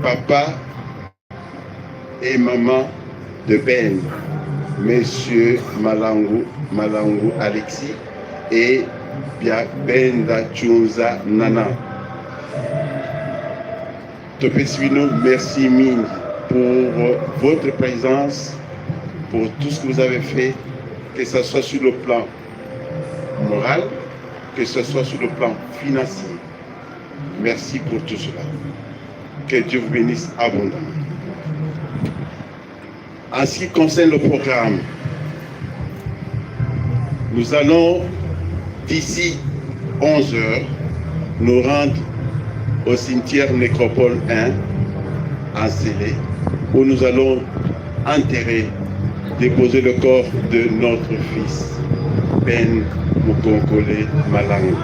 Papa et maman de Ben, Monsieur Malangu Alexis et Benda Chunza Nana. Topesvino, merci mille pour votre présence, pour tout ce que vous avez fait, que ce soit sur le plan moral, que ce soit sur le plan financier. Merci pour tout cela. Que Dieu vous bénisse abondamment. En ce qui concerne le programme, nous allons d'ici 11 h nous rendre au cimetière Nécropole 1 à Sélé, où nous allons enterrer, déposer le corps de notre fils, Ben Mukonkole Malangu.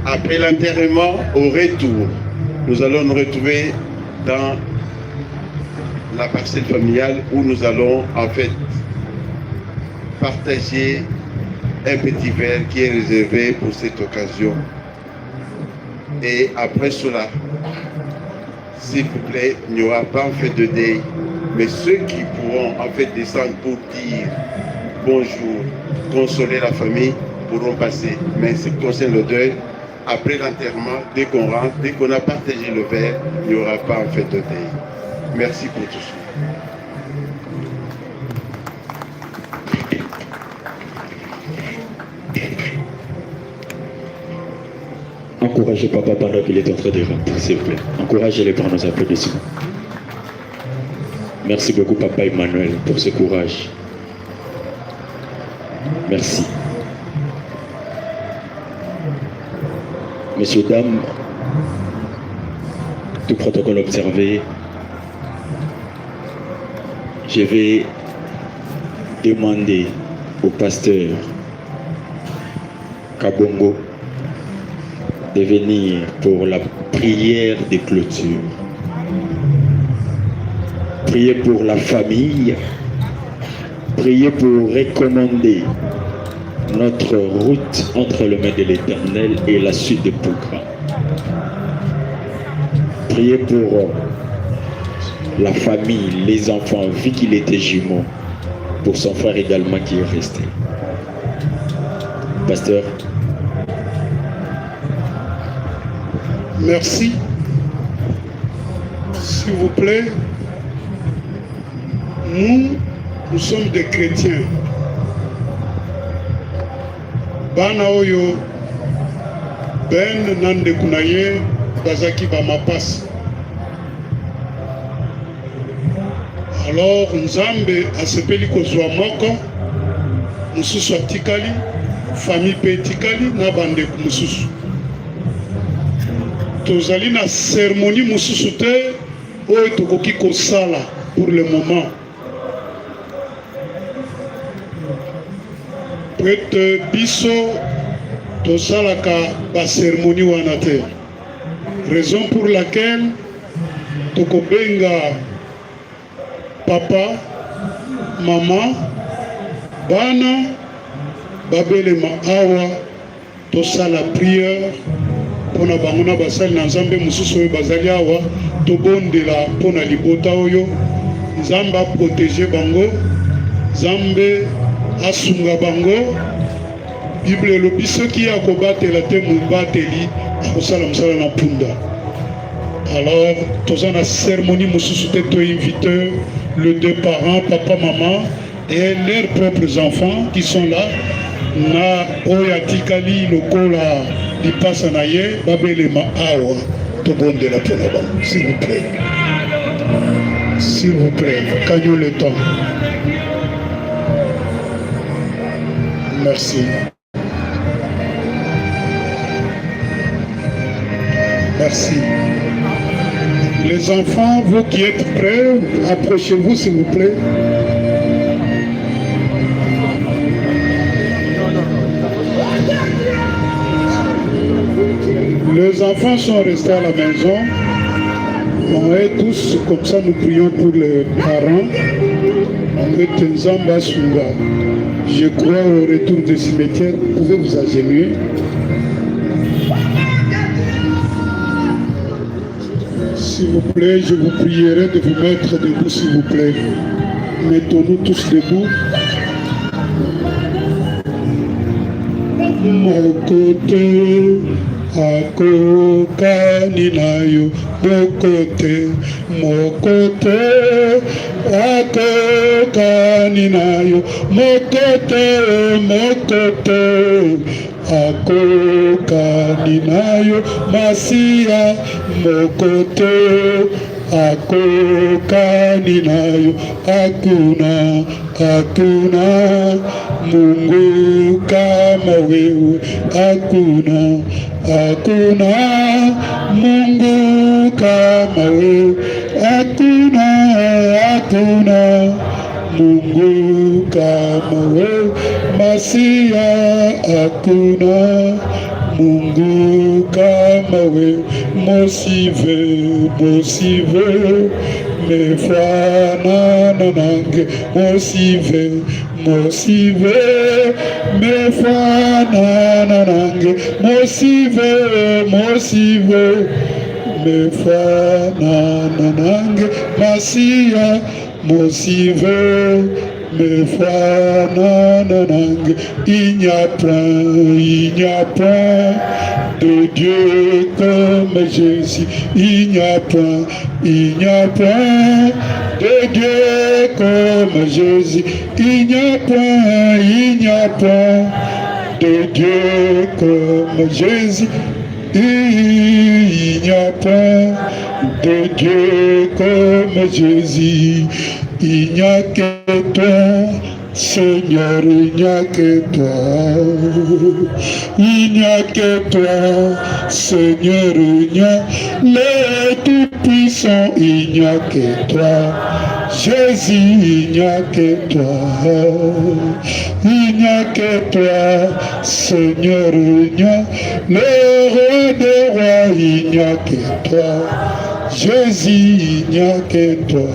Après l'enterrement, au retour, nous allons nous retrouver dans la parcelle familiale où nous allons en fait partager un petit verre qui est réservé pour cette occasion. Et après cela, s'il vous plaît, il n'y aura pas en fait de deuil, mais ceux qui pourront en fait descendre pour dire bonjour, consoler la famille, pourront passer. Mais ce qui concerne le deuil, après l'enterrement, dès qu'on rentre, dès qu'on a partagé le verre, il n'y aura pas en fait de deuil. Merci pour tout ça. Encouragez Papa pendant qu'il est en train de rentrer, s'il vous plaît. Encouragez-les par nos applaudissements. Merci beaucoup Papa Emmanuel pour ce courage. Merci. Messieurs, dames, tout protocole observé, je vais demander au pasteur Kabongo de venir pour la prière de clôture. Priez pour la famille. Priez pour recommander notre route entre les mains de l'Éternel et la suite des programmes. Priez pour la famille, les enfants, vu qu'il était jumeau, pour son frère également qui est resté. Pasteur. Merci. S'il vous plaît, nous sommes des chrétiens. Bana oyo ben nande kunaye bazaki ba mapas. Alors Nzambe asepeli kozwa moko mususu atikali famille pe etikali na bande mususu. Tozali na cérémonie mususu te oyo tokoki kosala pour le moment. Peut-être biso tosalaka ba cérémonie wana te. Raison pour laquelle tokobenga papa, maman, bana, babelema awa tosala prière pona bangona basali na Nzambe mususu oyo bazali awa tobondela pona libota oyo Nzambe protéger bango, Nzambe asunga bango. Bible elobi soki akobatela te mobateli akosala mosala na punda. Alors toza na cérémonie mosusu te toinvite les deux parents, papa, maman et leurs propres enfants qui sont là na oyo atikali lokola lipasa na ye babelema awa tobondela mpona bango. S'il vous plaît, s'il vous plaît, gagnons le temps. Merci. Merci. Les enfants, vous qui êtes prêts, approchez-vous s'il vous plaît. Les enfants sont restés à la maison. On est tous comme ça, nous prions pour les parents. Que Nzamba Sunga. Je crois au retour du cimetière. Vous pouvez vous agenouiller. S'il vous plaît, je vous prierai de vous mettre debout, s'il vous plaît. Mettons-nous tous debout. Mon côté, à côté, nayo, mon côté, mon côté, à côté, nayo, mon côté, akoka ninayo masia mokote akoka ninayo hakuna Mungu kama wewe hakuna Mungu kama wewe hakuna Mungu kama wewe Masia hakuna Mungu kama wewe Mosive mefanana nange Mosive mefanana nange Mosive mefanana nange Masia Mosive mefanana nange. Il n'y a point de Dieu comme Jésus. Il n'y a point de Dieu comme Jésus. Il n'y a point de Dieu comme Jésus. Il n'y a point de Dieu comme Jésus. Il n'y a que toi, Seigneur, il n'y a que toi. Il n'y a que toi, Seigneur, il n'y a le Tout-Puissant, il n'y a que toi. Jésus, il n'y a que toi. il n'y a que toi, Seigneur, il n'y a le roi des rois, il n'y a que toi. Jésus, il n'y a que toi,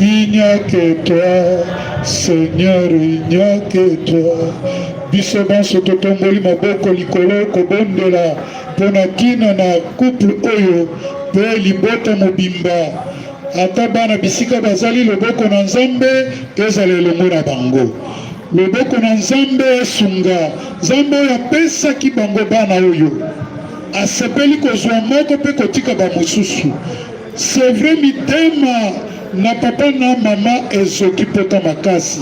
il n'y a que toi, Seigneur, il n'y a que toi. Biso banso totomboli maboko likolo kobondela pona kina na couple oyo pe libota mobimba ata bana bisika bazali loboko na Nzambe ezala elongo na bango. Loboko na Nzambe esunga Nzambe oyo apesaki bango bana oyo asepeli kozwa moko mpe kotika bamosusu. C'est vrai mitema na papa na mama ezoki pota makasi.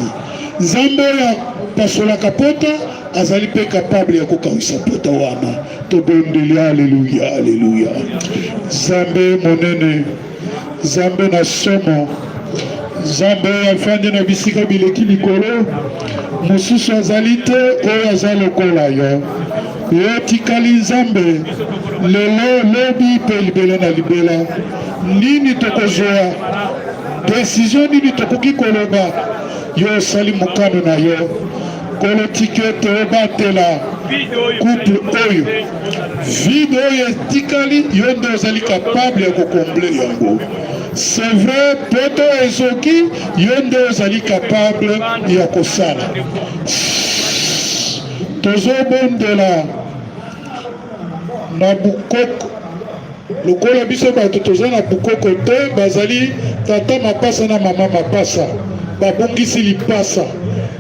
Nzambe oyo apasolaka pota azali mpe capable ya kokawisa pota wana. Tobondeli, aleluya, aleluya. Nzambe monene, Nzambe na somo, Nzambe oyo afandi na bisika bileki likolo, mosusu azali te oyo aza lokola yo. Yo tikali Nzambe lelo lobi pe libela na libela. Nini tokozwa décision nini tokoki koloba yo osali mokano na yo kolo tikete obatela couple oyo vide oyo etikali yo nde ozali capable ya kokomble yango. C'est vrai poto ezoki yo nde ozali capable ya kosala. Tozobondela na bukoko lokola biso bato toza na bukoko te bazali tata mapasa na mama mapasa babongisi lipasa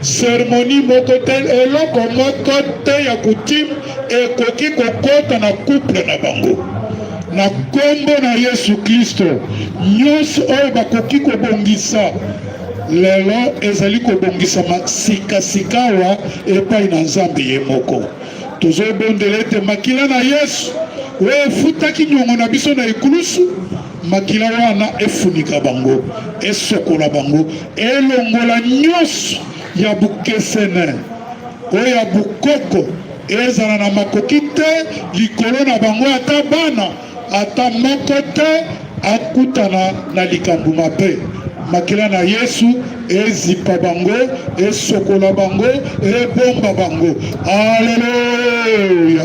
seremoni moko te eloko moko te ya coutume ekoki kokota na couple na bango. Na kombo na Yesu Kristo nyonso oyo bakoki kobongisa lelo ezali kobongisama sikasikawa epai na Nzambe ye moko. Tozobondela ete makila na Yesu oyo efutaki nyongo na biso na ekulusu makila wana efunika bango esokola bango elongola nyonso ya bukesene oyo ya bukoko ezala na makoki te likolo na bango ata bana ata moko te akutana na likambo mabe. Makila na Yesu ezipa bango esokola bango ebomba bango. Alléluia.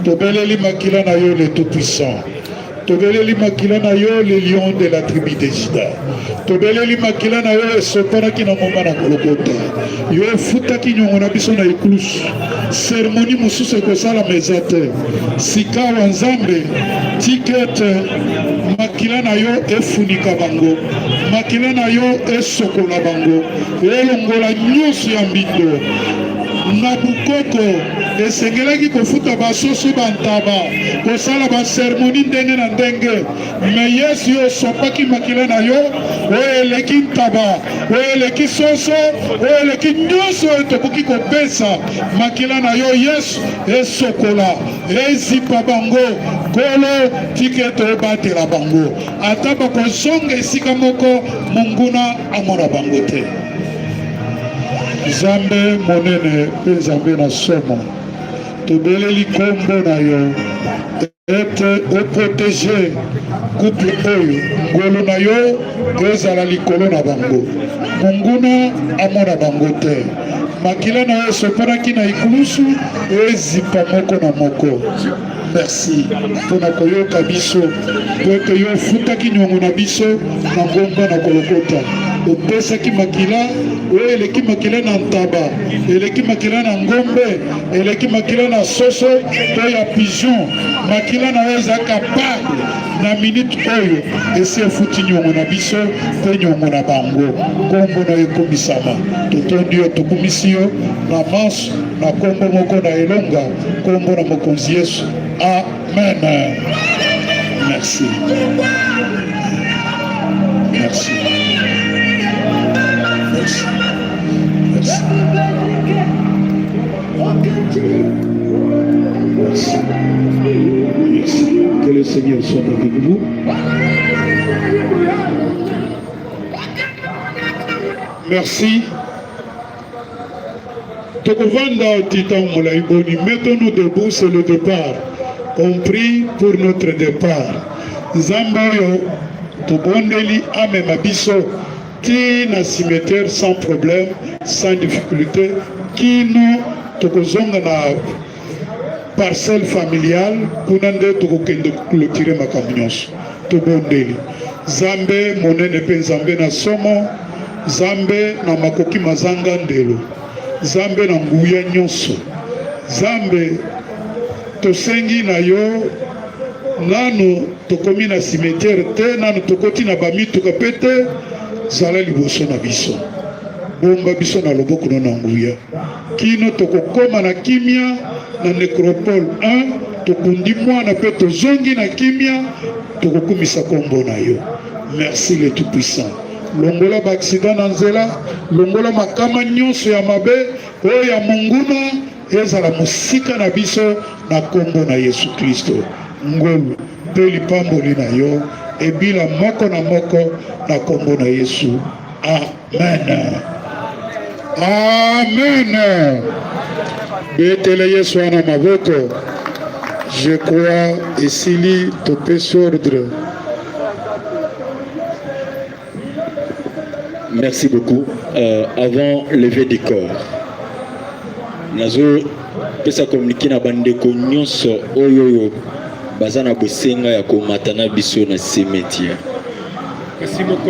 Tobeleli makila na yo le tout-puissant. Tobeleli makila na yo le lion de la tribu de Juda. Tobeleli makila na yo esopanaki na ngomba na Golgotha. Yo efutaki nyongo na biso na ekulusu. Seremoni mosusu ekosala meza te. Sika wa Nzambe tikete makila na yo efunika bango. Makila na yo esokola bango. Elongola nyonso ya mbindo. Na bukoko esengelaki kofuta basoso bantaba kosala baseremoni ndenge na ndenge me Yesu yo osopaki makila na yo oyo eleki ntaba oyo eleki soso oyo eleki nyonso oyo tokoki kopesa makila na yo Yesu esokola ezipa bango kolo tikete obatela bango ata bakozonga esika moko monguna amona bango te. Nzambe monene pe Nzambe na somo tobeleli kombo na yo ete oprotege couple oyo ngolo na yo ezala likolo na bango monguna amona bango te makila na yo esopanaki na ekulusu ezipa moko na moko. Merci mpona koyoka biso po ete yo ofutaki nyongo na biso na ngomba na Golgotha. Opesaki makila oyo eleki makila na ntaba eleki makila na ngombe eleki makila na soso to ya pigeon makila na yo eza capable na minute oyo esi efuti nyongo na biso mpe nyongo na bango. Kombo na yo ekomisama totondi yo tokumisi yo na manso na kombo moko na elonga kombo na mokonzi Yesu. Amen. Merci. Merci. Merci. Merci. Merci. Merci. Que le Seigneur soit avec vous. Merci. Mettons-nous debout, c'est le départ. On prie pour notre départ. Zambayo, tobondeli amema biso ti na cimetière sans problème, sans difficulté, kino tokozonga na parcelle familiale kuna nde tokokende clôturer makambo nyonso tobondeli Zambe monene mpe Nzambe na somo, Zambe na makoki mazanga ndelo, Zambe na nguya nyonso. Zambe tosengi na yo nanu tokomi na cimetière te, nanu tokoti na bamituka pe te, zala liboso na biso, bomba biso na loboko na nguya kino tokokoma na kimia na nécropole 1 tokundi mwana pe tozongi na kimia tokokumisa kombo na yo. Merci le tout puissant. Longola ba accident na nzela, longola makama nyonso ya mabe oyo ya monguna ezala musika na biso na kombo na Yesu Kristo. Ngolu pe lipamboli na yo ebila moko na moko na kombo na Yesu. Amen. Amen. Betele Yesu ana maboko. Je crois esili topesi ordre. Merci beaucoup. Avant lever du corps, nazo pesa communiquer na bandeko nyonso oyo bazana bosenga ya komatana biso na cimetière.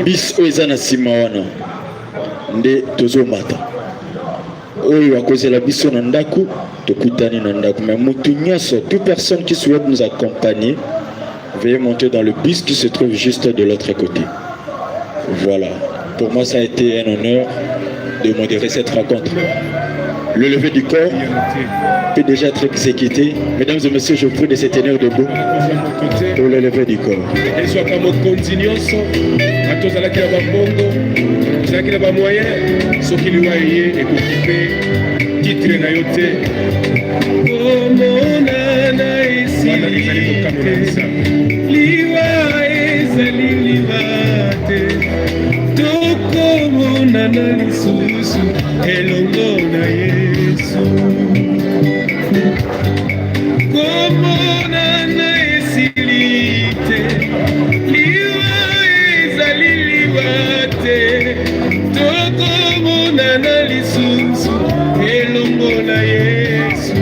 Biso eza na sima wana nde tozomata. Oyo akozela biso na ndaku tokutani na ndaku. Mais mutu nyonso, toute personne qui souhaite nous accompagner, veuillez monter dans le bus qui se trouve juste de l'autre côté. Voilà. Pour moi, ça a été un honneur de modérer cette rencontre. Le lever du corps peut déjà être exécuté. Mesdames et messieurs, je vous prie de se tenir debout pour le lever du corps. Et soit comme on continue, à tous à la bongo, c'est la qui moyen, ce qui lui a et pour quitter, titre na yote. Oh mon ana ici, liwa ezali libate. Toko nana lisusu elongo na Yesu. Komo nana esilite liwa ezali liwate. Toko nana lisusu elongo na Yesu.